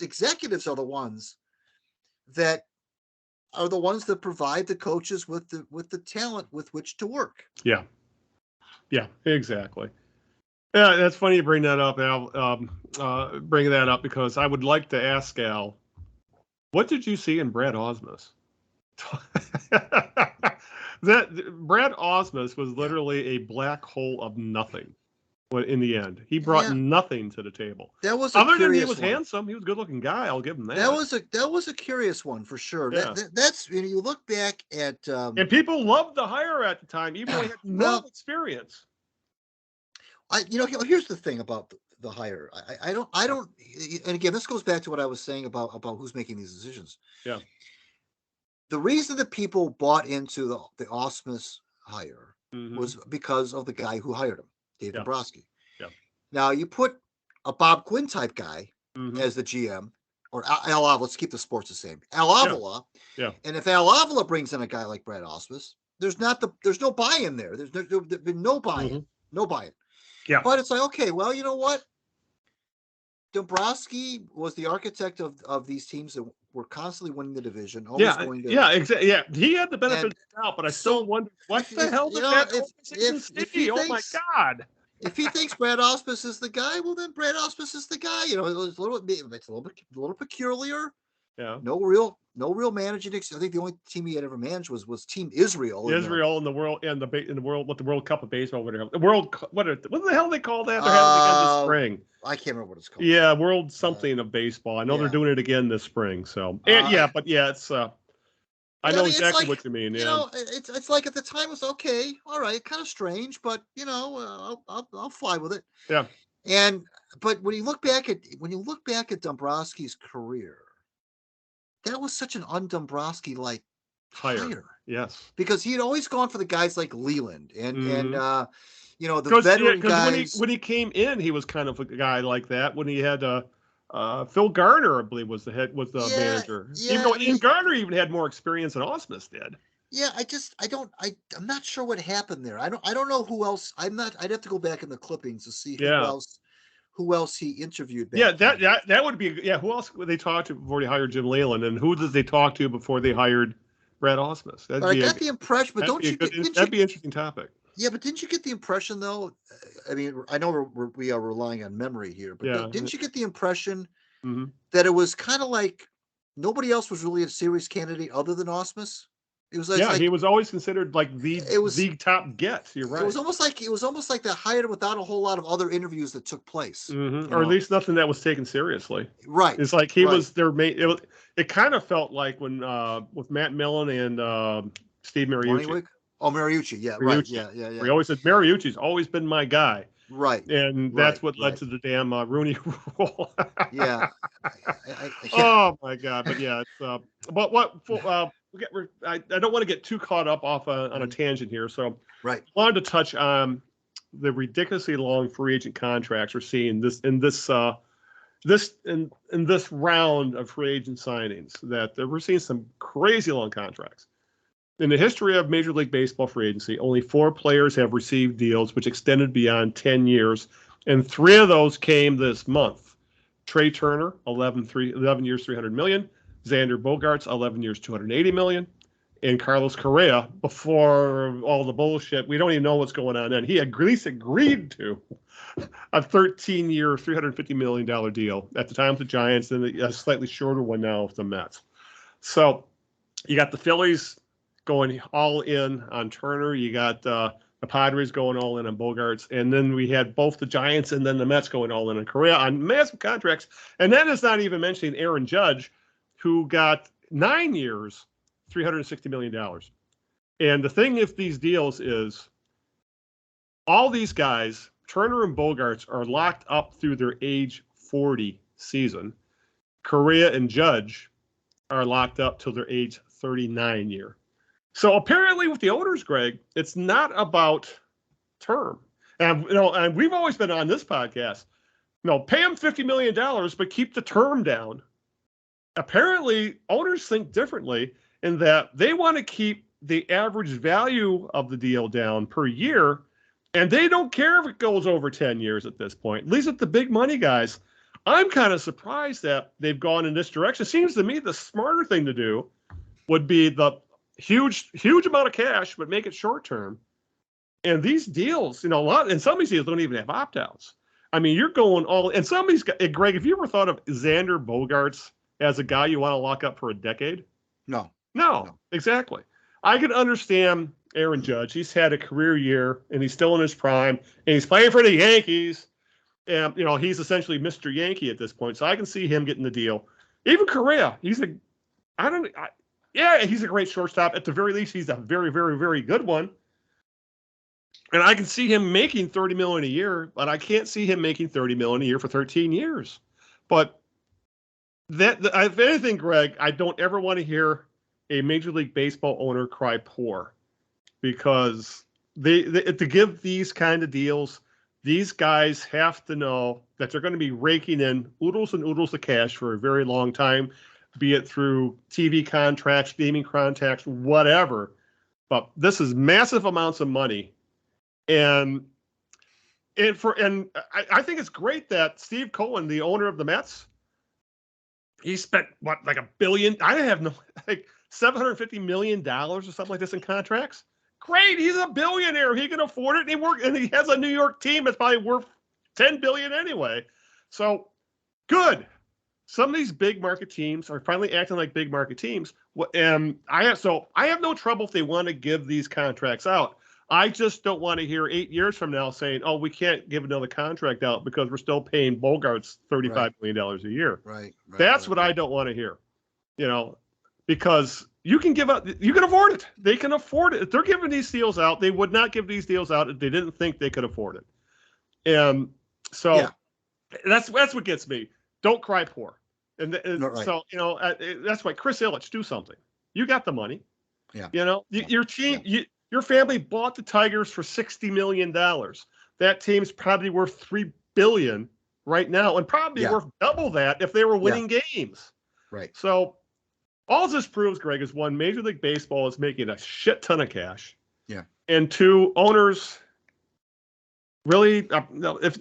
executives are the ones that provide the coaches with the talent with which to work. Yeah, exactly. Yeah, that's funny you bring that up, Al. Bring that up because I would like to ask Al, what did you see in Brad Osmus? That Brad Osmus was literally a black hole of nothing. Well, in the end, he brought nothing to the table. That was a other than he curious was one. handsome. He was a good-looking guy. I'll give him that. That was a curious one for sure. Yeah. That's you look back at and people loved the hire at the time, even though he had no experience. Here's the thing about the hire. I don't. And again, this goes back to what I was saying about who's making these decisions. Yeah. The reason that people bought into the Ausmus hire was because of the guy who hired him, Dave Dombrowski. Yeah. Now you put a Bob Quinn type guy as the GM, or Al Avila. Let's keep the sports the same. Al Avila. Yeah. And if Al Avila brings in a guy like Brad Ausmus, there's no buy-in there. There's been no buy-in. No buy-in. Yeah. But it's like, okay, well, you know what? Dombrowski was the architect of these teams that were constantly winning the division. Exactly. Yeah, he had the benefit of the doubt, but I still wonder what the hell did that organization oh my God. If he thinks Brad Ausmus is the guy, well, then Brad Ausmus is the guy. It's a little bit peculiar. Yeah. No real managing. I think the only team he had ever managed was Team Israel. Israel in the world what the World Cup of baseball, whatever. The World what the hell they call that? They're having it again this spring. I can't remember what it's called. Yeah, World something of baseball. I know they're doing it again this spring. So it's I know exactly what you mean. Yeah, it's like at the time it was okay, all right, kind of strange, but I'll fly with it. Yeah. But when you look back at Dombrowski's career, that was such an un-Dombrowski like hire. Yes, because he had always gone for the guys like Leland and the veteran guys. When he came in, he was kind of a guy like that. When he had Phil Garner, I believe, was the manager. Yeah, even though Ian Garner even had more experience than Ausmus did. Yeah, I'm not sure what happened there. I don't know who else. I'd have to go back in the clippings to see who else he interviewed. That would be who else would they talk to before they hired Jim Leyland, and who did they talk to before they hired Brad Ausmus? I got the impression, but that'd be an interesting topic. Yeah, but didn't you get the impression though? I mean, I know we are relying on memory here, but didn't you get the impression that it was kind of like nobody else was really a serious candidate other than Ausmus? It was he was always considered like the top get. You're right. It was almost like they hired him without a whole lot of other interviews that took place, or at least nothing that was taken seriously. Right. It's like he was their main. It kind of felt like when with Matt Millen and Steve Mariucci. Oh, Mariucci, yeah, Mariucci. Right, yeah. We always said Mariucci's always been my guy. Right. And that's what led to the damn Rooney rule. Yeah. Oh my God! But yeah, it's but what I don't want to get too caught up on a tangent here. So I wanted to touch on the ridiculously long free agent contracts we're seeing in this round of free agent signings. That we're seeing some crazy long contracts. In the history of Major League Baseball free agency, only 4 players have received deals which extended beyond 10 years, and 3 of those came this month. Trey Turner, 11 years, $300 million. Xander Bogaerts, 11 years, $280 million. And Carlos Correa, before all the bullshit, we don't even know what's going on then. He at least agreed to a 13-year, $350 million deal at the time with the Giants, and a slightly shorter one now with the Mets. So you got the Phillies going all in on Turner. You got the Padres going all in on Bogaerts. And then we had both the Giants and then the Mets going all in on Correa on massive contracts. And that is not even mentioning Aaron Judge, who got 9 years, $360 million. And the thing with these deals is all these guys, Turner and Bogaerts, are locked up through their age 40 season. Correa and Judge are locked up till their age 39 year. So apparently with the owners, Greg, it's not about term. And and we've always been on this podcast, pay them $50 million, but keep the term down. Apparently owners think differently in that they want to keep the average value of the deal down per year. And they don't care if it goes over 10 years at this point, at least at the big money guys. I'm kind of surprised that they've gone in this direction. It seems to me the smarter thing to do would be the huge amount of cash, but make it short term. And these deals, some of these deals don't even have opt-outs. I mean, you're going all, and some of these guys, Greg, have you ever thought of Xander Bogaerts as a guy you want to lock up for a decade? No, exactly. I can understand Aaron Judge. He's had a career year, and he's still in his prime, and he's playing for the Yankees. And, he's essentially Mr. Yankee at this point. So I can see him getting the deal. Even Correa, he's a great shortstop. At the very least, he's a very, very, very good one. And I can see him making $30 million a year, but I can't see him making $30 million a year for 13 years. But if anything, Greg, I don't ever want to hear a Major League Baseball owner cry poor, because to give these kind of deals, these guys have to know that they're going to be raking in oodles and oodles of cash for a very long time, be it through TV contracts, gaming contracts, whatever. But this is massive amounts of money. And I think it's great that Steve Cohen, the owner of the Mets, he spent like $1 billion. I have no, like $750 million or something like this in contracts. Great, he's a billionaire. He can afford it. And he has a New York team that's probably worth $10 billion anyway. So good. Some of these big market teams are finally acting like big market teams. And I have no trouble if they want to give these contracts out. I just don't want to hear 8 years from now saying, "Oh, we can't give another contract out because we're still paying Bogarts $35 million a year." Right. That's what I don't want to hear. Because you can afford it. They can afford it. If they're giving these deals out, they would not give these deals out if they didn't think they could afford it. And so that's what gets me. Don't cry poor. So that's why Chris Ilitch, do something. You got the money. Yeah. Your team. Your family bought the Tigers for $60 million. That team's probably worth $3 billion right now, and probably worth double that if they were winning games. Right. So all this proves, Greg, is one, Major League Baseball is making a shit ton of cash. Yeah. And two, owners really, if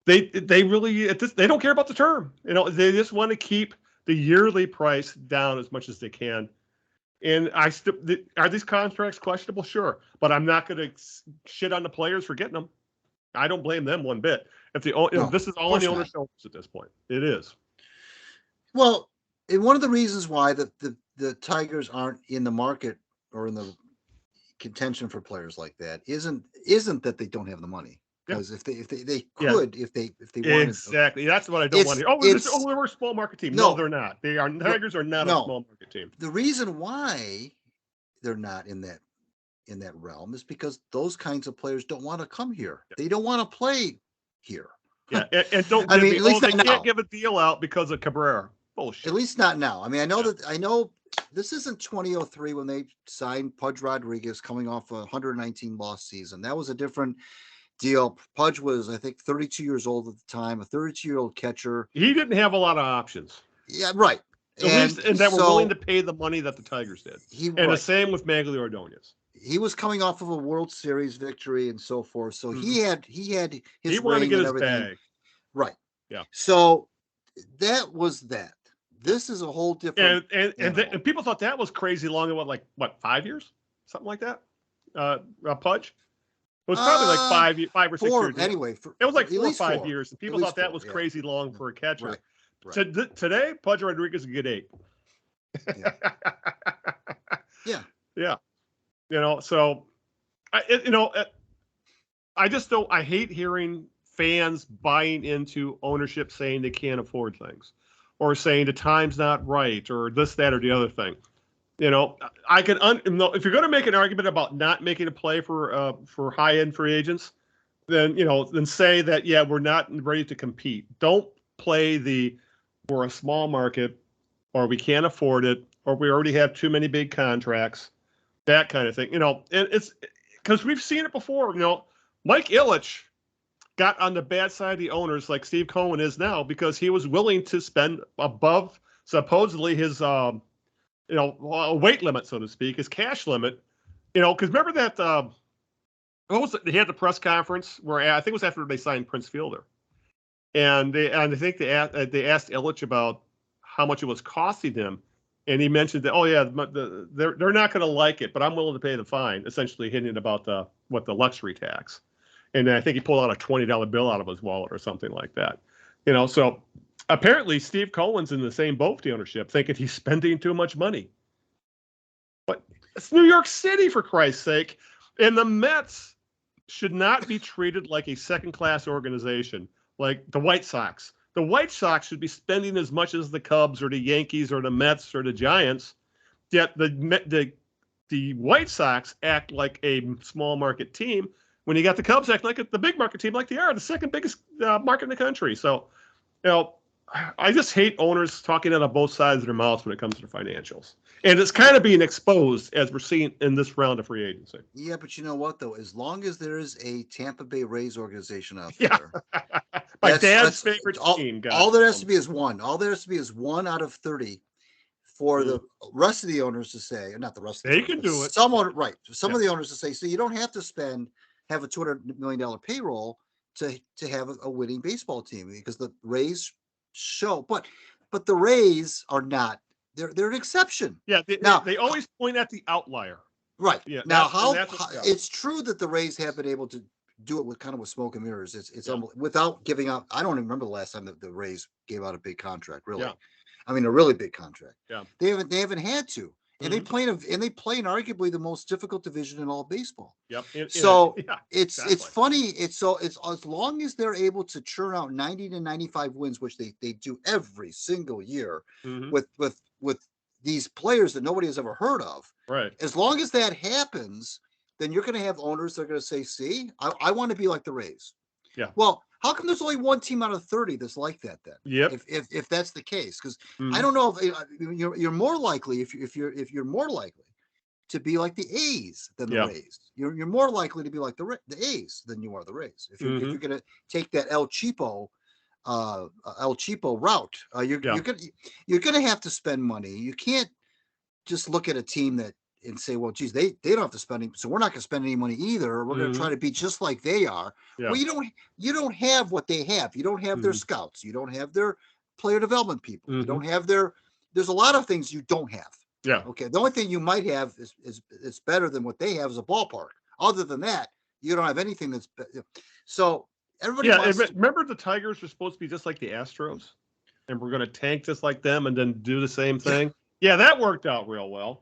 they really they don't care about the term. They just want to keep the yearly price down as much as they can. And are these contracts questionable? Sure, but I'm not going to shit on the players for getting them. I don't blame them one bit. If this is all on the owner's shoulders at this point, it is. Well, and one of the reasons why the Tigers aren't in the market or in the contention for players like that isn't that they don't have the money. Because if they could, if they wanted, exactly, that's what I don't want to hear. We're a small market team. No, they're not. Tigers are not a small market team. The reason why they're not in that realm is because those kinds of players don't want to come here. Yeah. They don't want to play here. Yeah, and don't. At least they can't give a deal out because of Cabrera. Bullshit. At least not now. I mean, I know this isn't 2003 when they signed Pudge Rodriguez coming off a 119 loss season. That was a different deal. Pudge was, I think, 32 years old at the time, a 32-year-old catcher. He didn't have a lot of options. Yeah, right. And that were willing to pay the money that the Tigers did. The same with Magglio Ordonez. He was coming off of a World Series victory and so forth. So he had his he wanted to get his bag. Right. Yeah. So that was that. This is a whole different. And people thought that was crazy long and 5 years? Something like that? Pudge? It was probably like 5 or 6 years. Anyway, it was like 4 or 5 years. And people thought that was crazy long for a catcher. Right. So today, Pudge Rodriguez would get 8. Yeah. Yeah. So, I just don't. I hate hearing fans buying into ownership saying they can't afford things, or saying the time's not right, or this, that, or the other thing. I can. If you're going to make an argument about not making a play for high-end free agents, then say that we're not ready to compete. Don't play we're a small market, or we can't afford it, or we already have too many big contracts. That kind of thing, and it's because we've seen it before. Mike Ilitch got on the bad side of the owners like Steve Cohen is now because he was willing to spend above supposedly his, weight limit, so to speak, his cash limit. Because remember that what was it? They had the press conference where I think it was after they signed Prince Fielder, and I think they asked Ilitch about how much it was costing him. And he mentioned that, they're not going to like it, but I'm willing to pay the fine, essentially hinting about the luxury tax. And I think he pulled out a $20 bill out of his wallet or something like that. So apparently Steve Cohen's in the same boat with the ownership, thinking he's spending too much money. But It's New York City, for Christ's sake. And the Mets should not be treated like a second-class organization, like the White Sox. The White Sox should be spending as much as the Cubs or the Yankees or the Mets or the Giants, yet the White Sox act like a small market team when you got the Cubs acting like the big market team like they are, the second biggest market in the country. So, I just hate owners talking out of both sides of their mouths when it comes to their financials. And it's kind of being exposed as we're seeing in this round of free agency. Yeah, but you know what, though? As long as there is a Tampa Bay Rays organization out there. My dad's favorite team. All there has to be is one. All there has to be is 1 out of 30 for the rest of the owners to say, not the rest of they can do it. Someone, right. Some of the owners to say, so you don't have to have a $200 million payroll to have a winning baseball team, because the Rays show, but the Rays are not, they're an exception. Yeah. They always point at the outlier. Right. Yeah. Now, how it's true that the Rays have been able to do it with smoke and mirrors. It's without giving out. I don't even remember the last time that the Rays gave out a big contract. Really, I mean a really big contract. Yeah, they haven't had to, and they play in arguably the most difficult division in all of baseball. Yep. It's funny. It's as long as they're able to churn out 90 to 95 wins, which they do every single year with these players that nobody has ever heard of. Right. As long as that happens, then you're going to have owners that are going to say, see, I want to be like the Rays. Yeah. Well, how come there's only one team out of 30 that's like that then? Yep. If that's the case, because I don't know if you're more likely if you're more likely to be like the A's than the Rays. You're more likely to be like the A's than you are the Rays. If you're going to take that El Cheapo route, you're going to have to spend money. You can't just look at a team and say, well, geez, they don't have to spend any, so we're not going to spend any money either. We're going to try to be just like they are. Yeah. Well, you don't have what they have. You don't have their scouts. You don't have their player development people. You don't have there's a lot of things you don't have. Yeah. Okay. The only thing you might have is better than what they have is a ballpark. Other than that, you don't have anything that's so everybody. Remember the Tigers were supposed to be just like the Astros, and we're going to tank just like them and then do the same thing. Yeah, that worked out real well.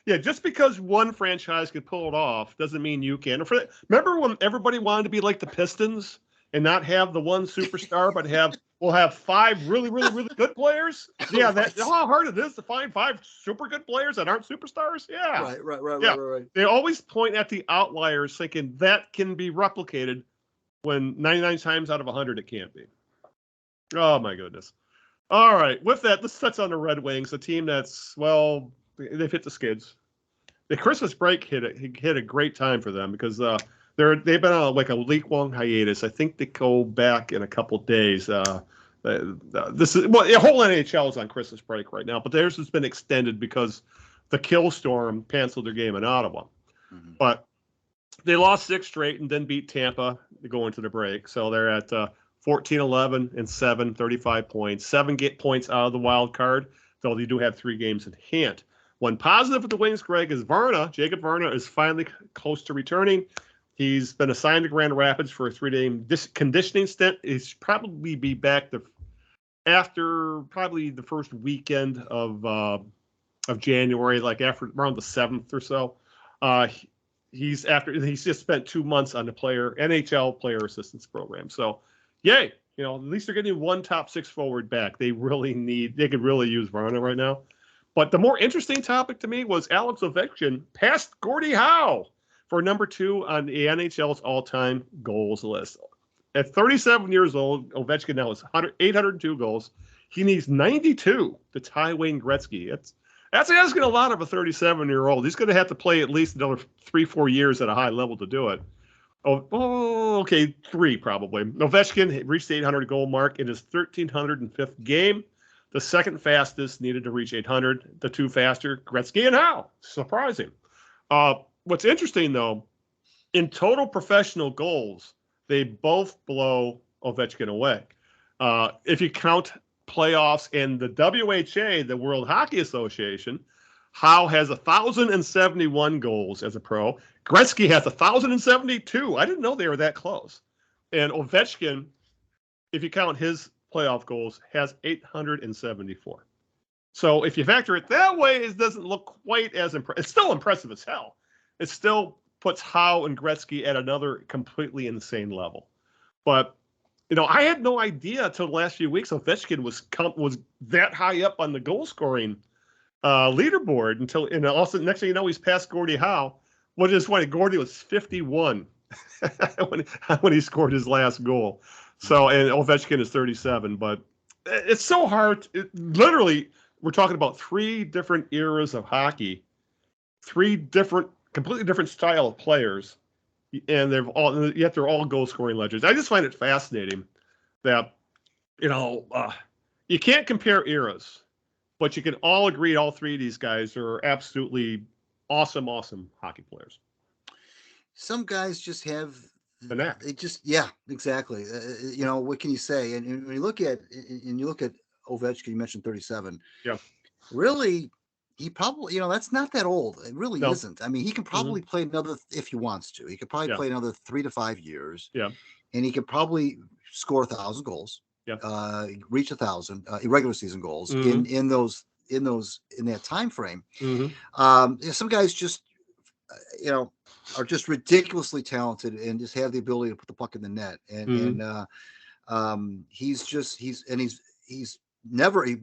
Yeah, just because one franchise could pull it off doesn't mean you can. Remember when everybody wanted to be like the Pistons and not have the one superstar, but we'll have 5 really, really, really good players? Yeah, that's how hard it is to find 5 super good players that aren't superstars. Yeah. Right. They always point at the outliers, thinking that can be replicated when 99 times out of 100 it can't be. Oh my goodness. All right, with that, let's touch on the Red Wings, a team that's, well, they've hit the skids. The Christmas break hit a great time for them because they've been on like a week-long hiatus. I think they go back in a couple days. The whole NHL is on Christmas break right now, but theirs has been extended because the Killstorm canceled their game in Ottawa. Mm-hmm. But they lost 6 straight and then beat Tampa to go into the break, so they're at 14-11-7, 35 points, 7 points out of the wild card, though they do have 3 games in hand. One positive with the Wings, Greg, is Jacob Verna is finally close to returning. He's been assigned to Grand Rapids for a 3-day conditioning stint. He's probably be back after probably the first weekend of January, like after around the 7th or so. He's just spent 2 months on the NHL player assistance program. So, yay! At least they're getting one top 6 forward back. They could really use Verna right now. But the more interesting topic to me was Alex Ovechkin passed Gordie Howe for number 2 on the NHL's all-time goals list. At 37 years old, Ovechkin now has 802 goals. He needs 92 to tie Wayne Gretzky. That's asking a lot of a 37-year-old. He's going to have to play at least another 3-4 years at a high level to do it. Okay, 3 probably. Ovechkin reached the 800-goal mark in his 1,305th game. The second fastest needed to reach 800. The 2 faster, Gretzky and Howe. Surprising. What's interesting, though, in total professional goals, they both blow Ovechkin away. If you count playoffs and the WHA, the World Hockey Association, Howe has 1,071 goals as a pro. Gretzky has 1,072. I didn't know they were that close. And Ovechkin, if you count his playoff goals, has 874. So if you factor it that way, it doesn't look quite as impressive. It's still impressive as hell. It still puts Howe and Gretzky at another completely insane level. But, I had no idea until the last few weeks Ovechkin was that high up on the goal scoring leaderboard and also next thing you know, he's past Gordie Howe. What is funny, Gordie was 51 when he scored his last goal. So, and Ovechkin is 37, but it's so hard. Literally, we're talking about 3 different eras of hockey, 3 completely different style of players, and yet they're all goal scoring legends. I just find it fascinating that, you can't compare eras, but you can all agree all 3 of these guys are absolutely awesome hockey players. Some guys just have the knack. Yeah, exactly. What can you say? And when you look at Ovechkin, you mentioned 37. Yeah. Really, he probably, that's not that old. It really isn't. I mean, he can probably play another, if he wants to. He could probably play another 3 to 5 years. Yeah. And he could probably score 1,000 goals. Yeah. Reach 1,000 regular season goals in that time frame. Some guys just, are just ridiculously talented and just have the ability to put the puck in the net. And he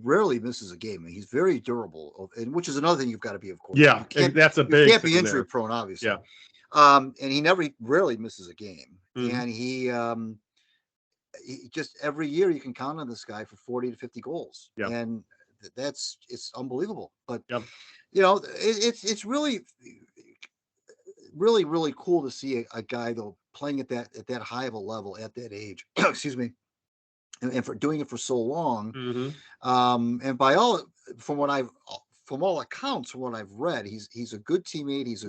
rarely misses a game. He's very durable, and which is another thing you've got to be, of course. Yeah, that's a big. You can't be injury prone, obviously. Yeah. And he rarely misses a game. And he just every year you can count on this guy for 40 to 50 goals. Yeah. And it's unbelievable. But it's really really cool to see a guy though playing at that high of a level at that age. Excuse me. And for doing it for so long. And from all accounts, from what I've read, he's a good teammate. He's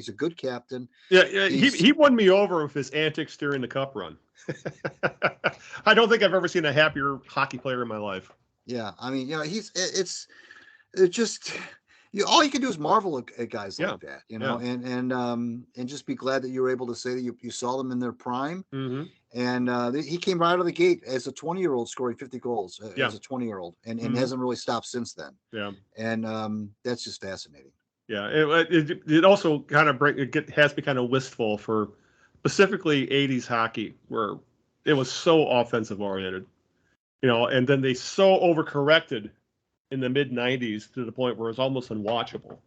a good captain. Yeah. He won me over with his antics during the cup run. I don't think I've ever seen a happier hockey player in my life. Yeah. I mean, it's just, all you can do is marvel at guys like that, and just be glad that you were able to say that you saw them in their prime. And he came right out of the gate as a 20-year-old scoring 50 goals as a 20-year-old and hasn't really stopped since then. Yeah. And that's just fascinating. Yeah. It also kind of has me kind of wistful for specifically 80s hockey, where it was so offensive oriented, and then they so overcorrected in the mid 90s to the point where it's almost unwatchable.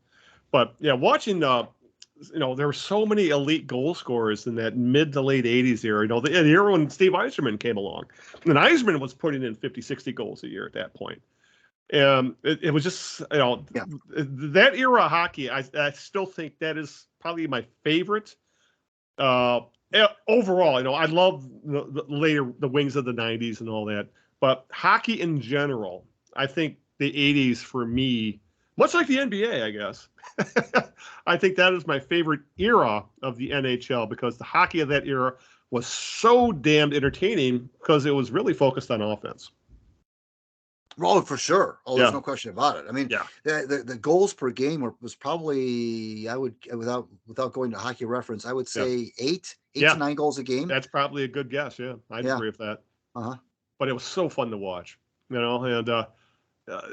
But yeah, watching, there were so many elite goal scorers in that mid to late 80s era, the era when Steve Yzerman came along. And Yzerman was putting in 50, 60 goals a year at that point. It was just, that era of hockey, I still think that is probably my favorite. Overall, I love the wings of the 90s and all that. But hockey in general, I think the 80s for me, much like the NBA, I guess. I think that is my favorite era of the NHL because the hockey of that era was so damn entertaining because it was really focused on offense. Oh, for sure. Oh, there's no question about it. I mean, the goals per game was probably, I would, without going to Hockey Reference, I would say 8 to 9 goals a game. That's probably a good guess. Yeah, I'd agree with that. But it was so fun to watch, and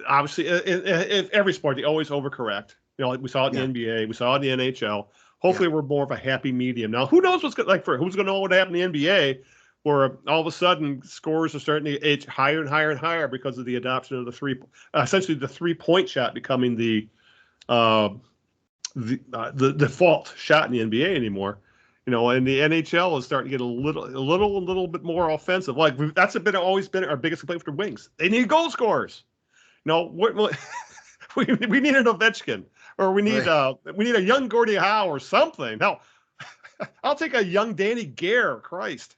obviously, in every sport, they always overcorrect. We saw it in the NBA, we saw it in the NHL. Hopefully, we're more of a happy medium. Now, who knows who's going to know what happened in the NBA, where all of a sudden scores are starting to edge higher and higher and higher because of the adoption of essentially the 3-point shot becoming the default shot in the NBA anymore. And the NHL is starting to get a little bit more offensive. Like that's always been our biggest complaint for the Wings. They need goal scorers. We need an Ovechkin, or we need a young Gordie Howe or something. Hell, I'll take a young Danny Gare, Christ,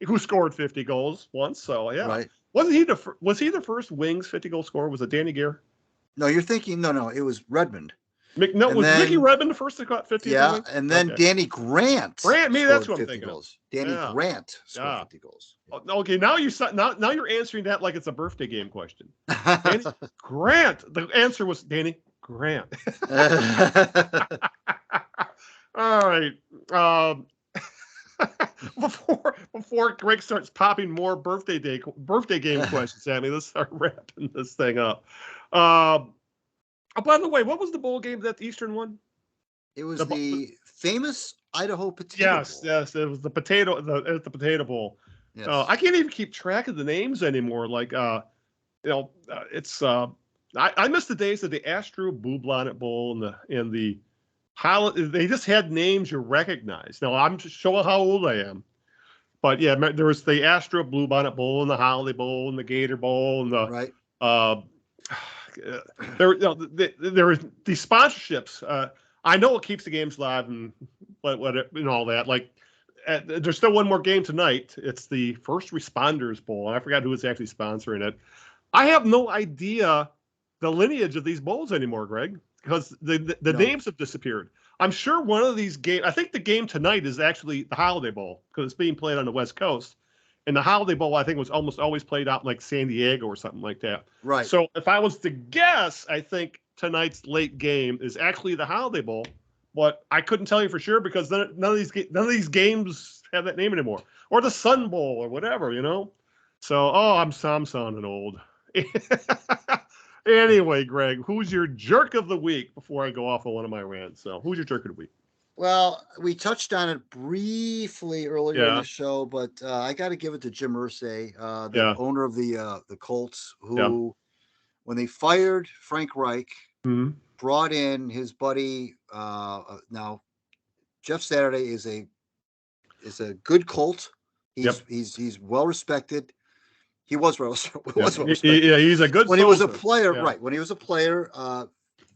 who scored 50 goals once. So yeah, right. Was he the first Wings 50 goal scorer? Was it Danny Gare? No, you're thinking no. It was Redmond. Mickey Redmond the first that got 50? Yeah, and then Danny Grant. That's what I'm thinking goals. Danny Grant scored 50 goals. Okay, now you're answering that like it's a birthday game question. Danny Grant. The answer was Danny Grant. All right. Before before Greg starts popping more birthday game questions at me, let's start wrapping this thing up. Oh, by the way, what was the bowl game that the Eastern one? It was the famous Idaho Potato Bowl. Yes, it was the potato bowl. Yes. I can't even keep track of the names anymore. Like, it's I miss the days of the Astro Blue Bonnet Bowl and the they just had names you recognize. Now I'm just showing how old I am, but yeah, there was the Astro Blue Bonnet Bowl and the Holiday Bowl and the Gator Bowl and the right. There was these sponsorships. I know it keeps the games live and all that. Like, there's still one more game tonight. It's the First Responders Bowl. I forgot who was actually sponsoring it. I have no idea the lineage of these bowls anymore, Greg, because the names have disappeared. I'm sure one of these games, I think the game tonight is actually the Holiday Bowl because it's being played on the West Coast. And the Holiday Bowl, I think, was almost always played out in like San Diego or something like that. Right. So if I was to guess, I think tonight's late game is actually the Holiday Bowl, but I couldn't tell you for sure because none of these games have that name anymore, or the Sun Bowl or whatever, So I'm sounding old. Anyway, Greg, who's your jerk of the week? Before I go off on one of my rants, so who's your jerk of the week? Well, we touched on it briefly earlier in the show, but I got to give it to Jim Irsay, the owner of the Colts, who, when they fired Frank Reich, brought in his buddy. Now, Jeff Saturday is a good Colt. He's well respected. He was well respected. He's a good. When he was a player, right? When he was a player,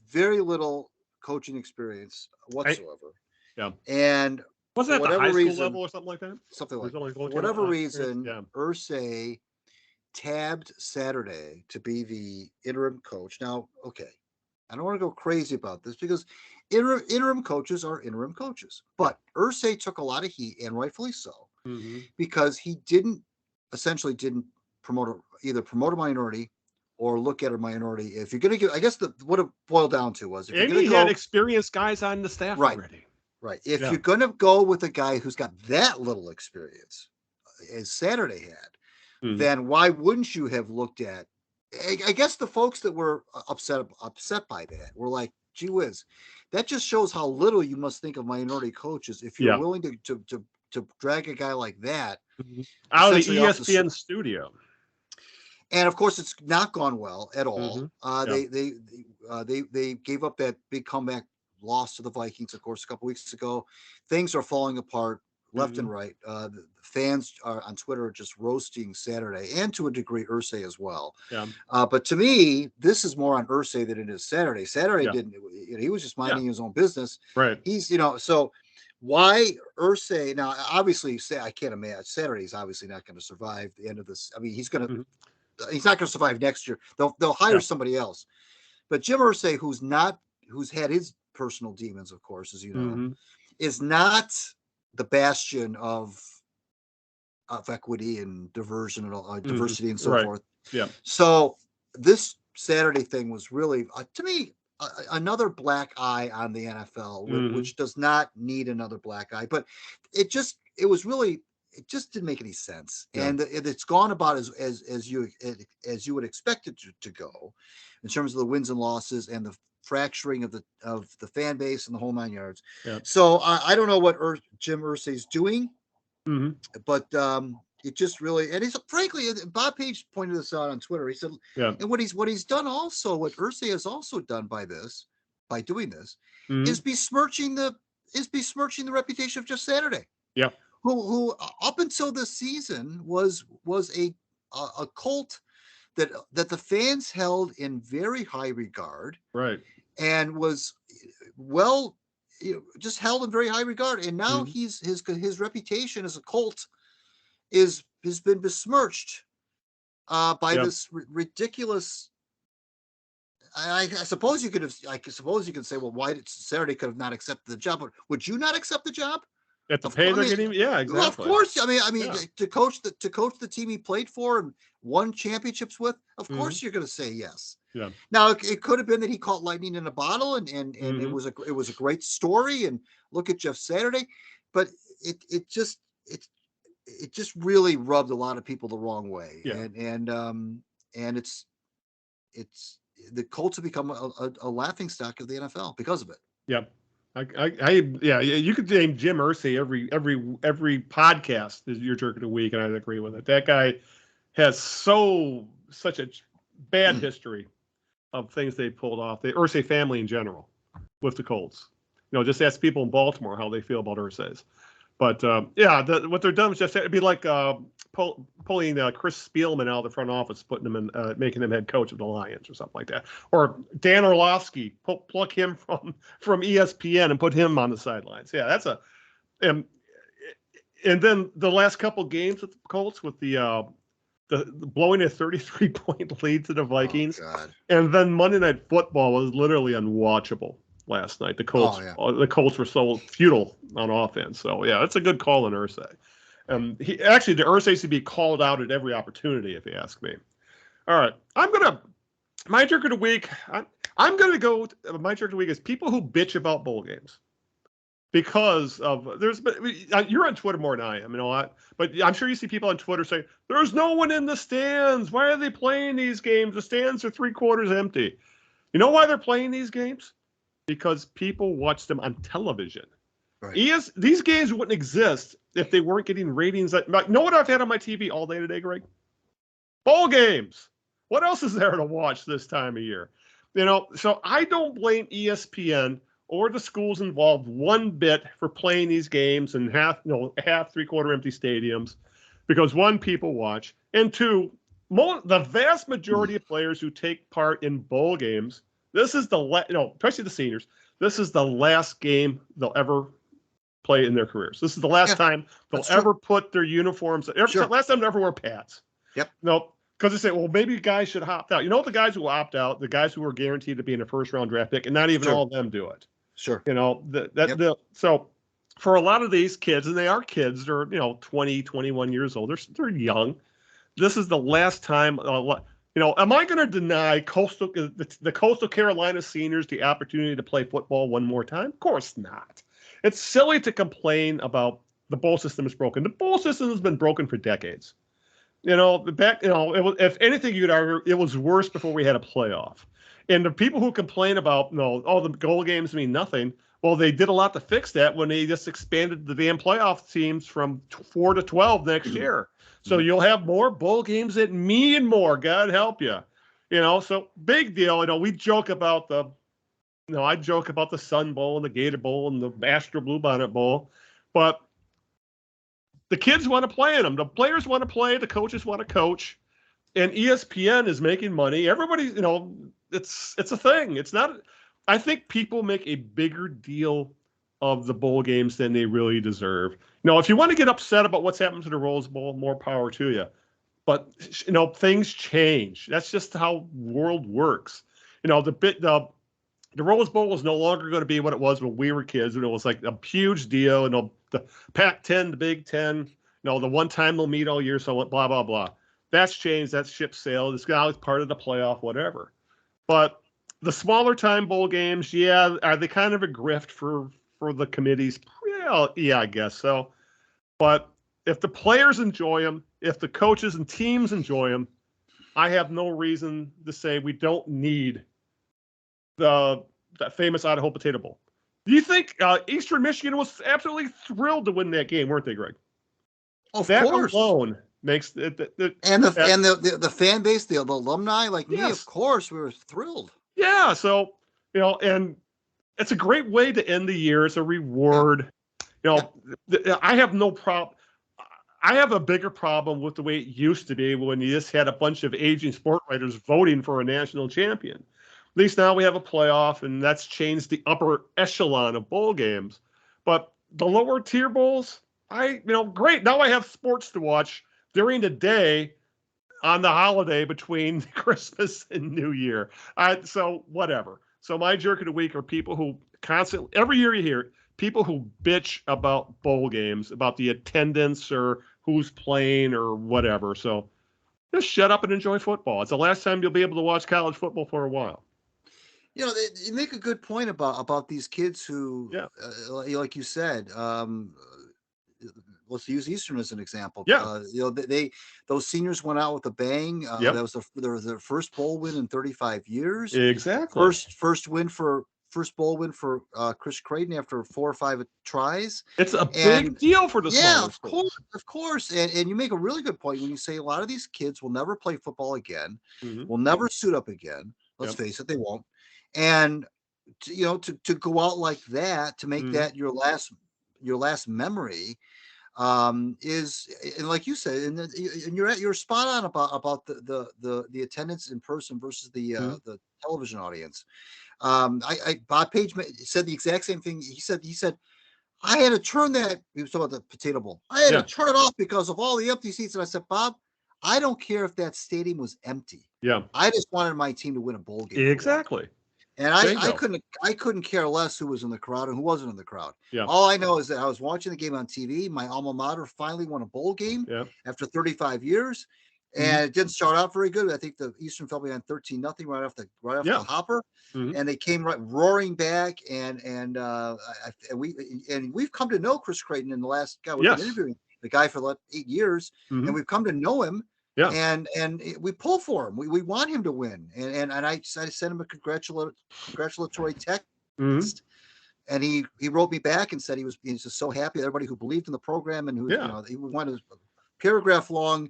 very little coaching experience whatsoever. Yeah. And wasn't that the high school level or something like that? Something like that. For whatever reason, Irsay tabbed Saturday to be the interim coach. Now, okay, I don't want to go crazy about this because interim coaches are interim coaches. But Irsay took a lot of heat, and rightfully so, because he essentially didn't either promote a minority or look at a minority. If you're going to give, I guess what it boiled down to was, if he had experienced guys on the staff already. Right. If you're going to go with a guy who's got that little experience, as Saturday had, then why wouldn't you have looked at? I guess the folks that were upset by that were like, "Gee whiz, that just shows how little you must think of minority coaches if you're willing to drag a guy like that out of the ESPN studio." And of course, it's not gone well at all. They gave up that big comeback loss to the Vikings, of course, a couple weeks ago. Things are falling apart left and right. The fans on Twitter are just roasting Saturday, and to a degree Irsay as well. But to me, this is more on Irsay than it is Saturday. Saturday didn't. He was just minding his own business. Right. He's so. Why Irsay? Now, obviously, I can't imagine Saturday's obviously not going to survive the end of this. I mean, he's going to. He's not going to survive next year. They'll hire somebody else. But Jim Irsay, who's had his personal demons, of course, as you know, is not the bastion of equity and diversion and diversity and so forth. Yeah. So this Saturday thing was really, to me, another black eye on the NFL, which does not need another black eye. But it just didn't make any sense, and it's gone about as you would expect it to go, in terms of the wins and losses and the fracturing of the fan base and the whole 9 yards. So I don't know what Jim Irsay is doing, but it just really, and he's frankly, Bob Page pointed this out on Twitter. He said, and what he's done also, what Irsay has also done by doing this, is besmirching the reputation of Jeff Saturday. Yeah. Who up until this season was a cult that the fans held in very high regard, right, and was just held in very high regard. And now his reputation as a cult has been besmirched by this ridiculous. I suppose you could say, well, why did Saturday could have not accepted the job? But would you not accept the job? At the pay they're getting, exactly. Well, of course. I mean, to coach the team he played for and won championships with, of course you're going to say yes. Yeah. Now it could have been that he caught lightning in a bottle, and it was a great story. And look at Jeff Saturday, but it it just really rubbed a lot of people the wrong way. Yeah. And it's the Colts have become a laughing stock of the NFL because of it. Yeah. Yeah, you could name Jim Irsay every podcast is your jerk of the week, and I agree with it. That guy has such a bad history of things they pulled off. The Irsay family in general with the Colts. Just ask people in Baltimore how they feel about Irsay's. But what they're done is just it'd be like pulling Chris Spielman out of the front office, putting him in, making him head coach of the Lions or something like that, or Dan Orlovsky, pluck him from ESPN and put him on the sidelines. Yeah, that's and then the last couple games with the Colts with the blowing a 33-point lead to the Vikings, and then Monday Night Football was literally unwatchable last night. The Colts were so futile on offense. So yeah, that's a good call on Irsay. The Irsay should be called out at every opportunity, if you ask me. All right, my jerk of the week. I'm gonna go. My jerk of the week is people who bitch about bowl games. Because you're on Twitter more than I am, but I'm sure you see people on Twitter saying, there's no one in the stands. Why are they playing these games? The stands are 3/4 empty. You know why they're playing these games? Because people watch them on television. Right. These games wouldn't exist if they weren't getting ratings. Know what I've had on my TV all day today, Greg? Bowl games. What else is there to watch this time of year? So I don't blame ESPN or the schools involved one bit for playing these games in half 3/4 empty stadiums, because one, people watch, and two, the vast majority of players who take part in bowl games, this is especially the seniors, this is the last game they'll ever play in their careers. This is the last time they'll ever put their uniforms. Last time they'll ever wear pads. Yep. No. Because they say, well, maybe guys should opt out. The guys who opt out, the guys who are guaranteed to be in a first-round draft pick, and not even all of them do it. Sure. So for a lot of these kids, and they are kids, they're 20, 21 years old. They're young. This is the last time. Am I going to deny the Coastal Carolina seniors the opportunity to play football one more time? Of course not. It's silly to complain about the bowl system is broken. The bowl system has been broken for decades. If anything, you'd argue it was worse before we had a playoff. And the people who complain about, the goal games mean nothing. Well, they did a lot to fix that when they just expanded the damn playoff teams from 4 to 12 next year. So you'll have more bowl games that mean more. God help you. So big deal. We joke about I joke about the Sun Bowl and the Gator Bowl and the Astro Bluebonnet Bowl, but the kids want to play in them. The players want to play. The coaches want to coach. And ESPN is making money. Everybody, it's a thing. It's not. I think people make a bigger deal of the bowl games than they really deserve. If you want to get upset about what's happened to the Rose Bowl, more power to you. But things change. That's just how the world works. The Rose Bowl was no longer going to be what it was when we were kids, and it was like a huge deal. The Pac-10, the Big Ten, the one time they'll meet all year, so blah blah blah. That's changed. That's ship sailed. It's now part of the playoff, whatever. But the smaller time bowl games, are they kind of a grift for the committees? Yeah, I guess so. But if the players enjoy them, if the coaches and teams enjoy them, I have no reason to say we don't need that famous Idaho Potato Bowl. Do you think Eastern Michigan was absolutely thrilled to win that game, weren't they, Greg? Of that course. Alone makes it. The fan base, the alumni, like me, of course, we were thrilled. Yeah. So and it's a great way to end the year. It's a reward. I have no problem. I have a bigger problem with the way it used to be when you just had a bunch of aging sport writers voting for a national champion. At least now we have a playoff, and that's changed the upper echelon of bowl games. But the lower tier bowls, great. Now I have sports to watch during the day on the holiday between Christmas and New Year. So whatever. So my jerk of the week are people who constantly, every year you hear it, people who bitch about bowl games, about the attendance or who's playing or whatever. So just shut up and enjoy football. It's the last time you'll be able to watch college football for a while. You make a good point about these kids who, like you said, let's use Eastern as an example. Yeah. Those seniors went out with a bang. Yep. That was their first bowl win in 35 years. Exactly. First bowl win for Chris Creighton after 4 or 5 tries. It's a big deal for the smaller schools. Of course. And you make a really good point when you say a lot of these kids will never play football again, will never suit up again. Let's face it, they won't. And to go out like that, to make that your last memory, is, and like you said, and you're spot on about the attendance in person versus the television audience. Bob Page said the exact same thing. He said, I had to turn that. He was talking about the Potato Bowl. I had to turn it off because of all the empty seats. And I said, Bob, I don't care if that stadium was empty. Yeah. I just wanted my team to win a bowl game. Exactly. And I couldn't care less who was in the crowd and who wasn't in the crowd. Yeah. All I know is that I was watching the game on TV. My alma mater finally won a bowl game after 35 years. And it didn't start out very good. I think the Eastern fell behind 13-0 right off the hopper, and they came roaring back. And we've come to know Chris Creighton in the last guy we've been interviewing, the guy for the 8 years, and we've come to know him. Yeah. And we pull for him. We want him to win. And I sent him a congratulatory text. And he wrote me back and said he was just so happy. Everybody who believed in the program and who he wanted a paragraph long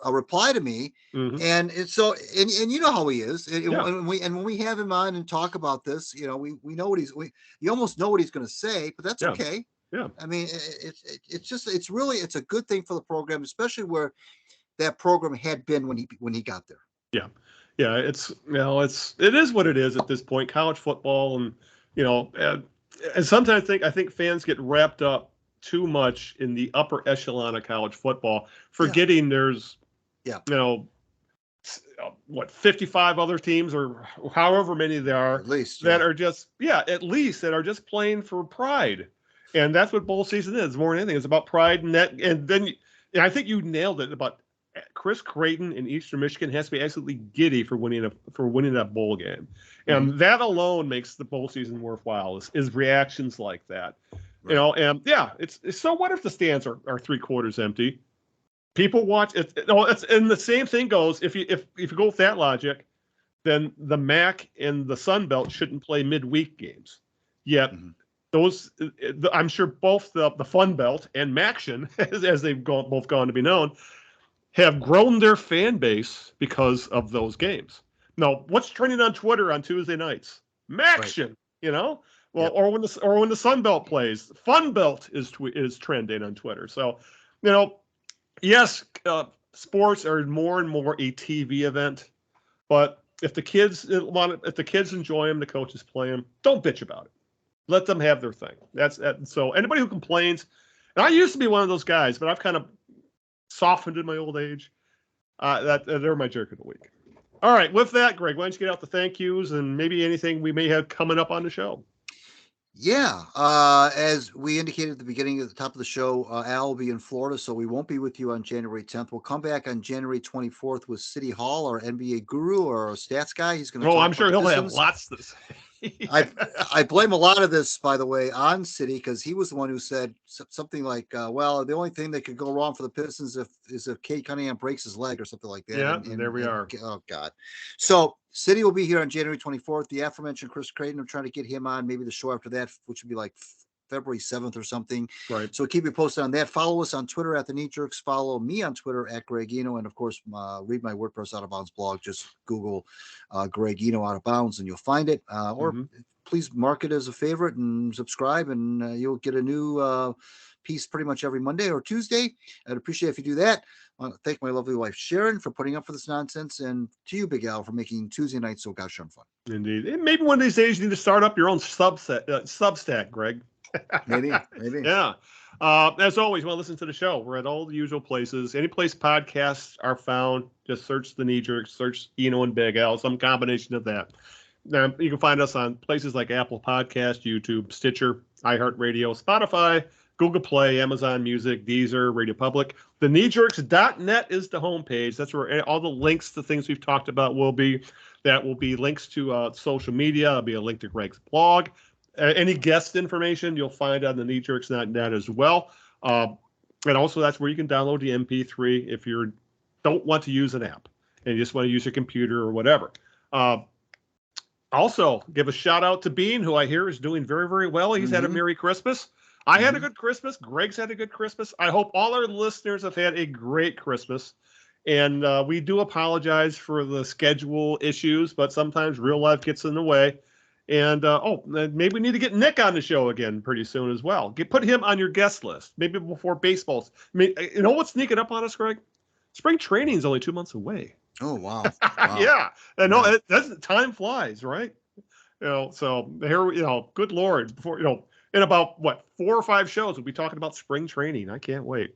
a reply to me, and so you know how he is. When we have him on and talk about this, we know what you almost know what he's going to say, but that's okay. Yeah, I mean, it's really a good thing for the program, especially where that program had been when he got there. Yeah, it is what it is at this point. College football, and and sometimes I think fans get wrapped up too much in the upper echelon of college football, forgetting there's 55 other teams or however many there are at least that are just playing for pride. And that's what bowl season is more than anything. It's about pride and that. And then I think you nailed it about Chris Creighton in Eastern Michigan has to be absolutely giddy for winning that bowl game. And that alone makes the bowl season worthwhile is reactions like that. Right. And it's so what if the stands are 3/4 empty? People watch it. And the same thing goes if you go with that logic, then the MAC and the Sun Belt shouldn't play midweek games. Yet those, I'm sure both the Fun Belt and MACtion, as they've both gone to be known, have grown their fan base because of those games. Now, what's trending on Twitter on Tuesday nights? MACtion, or when the Sun Belt plays, Fun Belt is trending on Twitter. So, yes, sports are more and more a TV event, but if the kids enjoy them, the coaches play them, don't bitch about it. Let them have their thing. So anybody who complains, and I used to be one of those guys, but I've kind of softened in my old age. They're my jerk of the week. All right, with that, Greg, why don't you get out the thank yous and maybe anything we may have coming up on the show? Yeah, as we indicated at the beginning at the top of the show, Al will be in Florida, so we won't be with you on January 10th. We'll come back on January 24th with City Hall, our NBA guru or our stats guy. He's going to. Oh, I'm sure he'll have lots to say. I blame a lot of this, by the way, on City because he was the one who said something like, "Well, the only thing that could go wrong for the Pistons is if Cade Cunningham breaks his leg or something like that." Yeah, and there we are. Oh God! So City will be here on January 24th. The aforementioned Chris Creighton, I'm trying to get him on maybe the show after that, which would be like February 7th or something. Right. So keep you posted on that. Follow us on Twitter at the Knee Jerks. Follow me on Twitter at Greg Eno. And of course, read my WordPress Out of Bounds blog. Just Google Greg Eno Out of Bounds and you'll find it. Or please mark it as a favorite and subscribe and you'll get a new piece pretty much every Monday or Tuesday. I'd appreciate if you do that. I want to thank my lovely wife, Sharon, for putting up for this nonsense, and to you, Big Al, for making Tuesday nights so gosh darn fun. Indeed. And maybe one of these days you need to start up your own Substack, Greg. Maybe. Yeah. As always, you want to listen to the show. We're at all the usual places. Any place podcasts are found, just search the Knee Jerks, search Eno and Big Al, some combination of that. Now, you can find us on places like Apple Podcast, YouTube, Stitcher, iHeartRadio, Spotify, Google Play, Amazon Music, Deezer, Radio Public. TheKneeJerks.net is the homepage. That's where all the links to things we've talked about will be. That will be links to social media. There'll be a link to Greg's blog. Any guest information you'll find on TheKneeJerks.net as well. And also that's where you can download the MP3 if you don't want to use an app and you just want to use your computer or whatever. Also, give a shout out to Bean, who I hear is doing very, very well. He's had a Merry Christmas. I had a good Christmas. Greg's had a good Christmas. I hope all our listeners have had a great Christmas. And we do apologize for the schedule issues, but sometimes real life gets in the way. And, maybe we need to get Nick on the show again pretty soon as well. Put him on your guest list, maybe before baseball. I mean, you know what's sneaking up on us, Greg? Spring training is only 2 months away. Oh, wow. Yeah. And time flies, right? So here, good Lord, before, in about 4 or 5 shows, we'll be talking about spring training. I can't wait.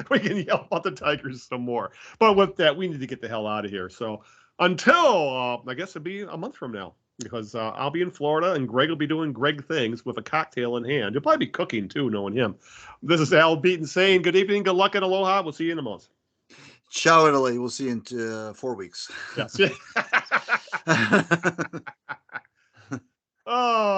We can yell about the Tigers some more. But with that, we need to get the hell out of here. So until, I guess it'll be a month from now, because I'll be in Florida and Greg will be doing Greg things with a cocktail in hand. He'll probably be cooking too, knowing him. This is Al Beaton saying good evening, good luck, and aloha. We'll see you in a month. Ciao, Italy. We'll see you in 4 weeks. Yes. Oh.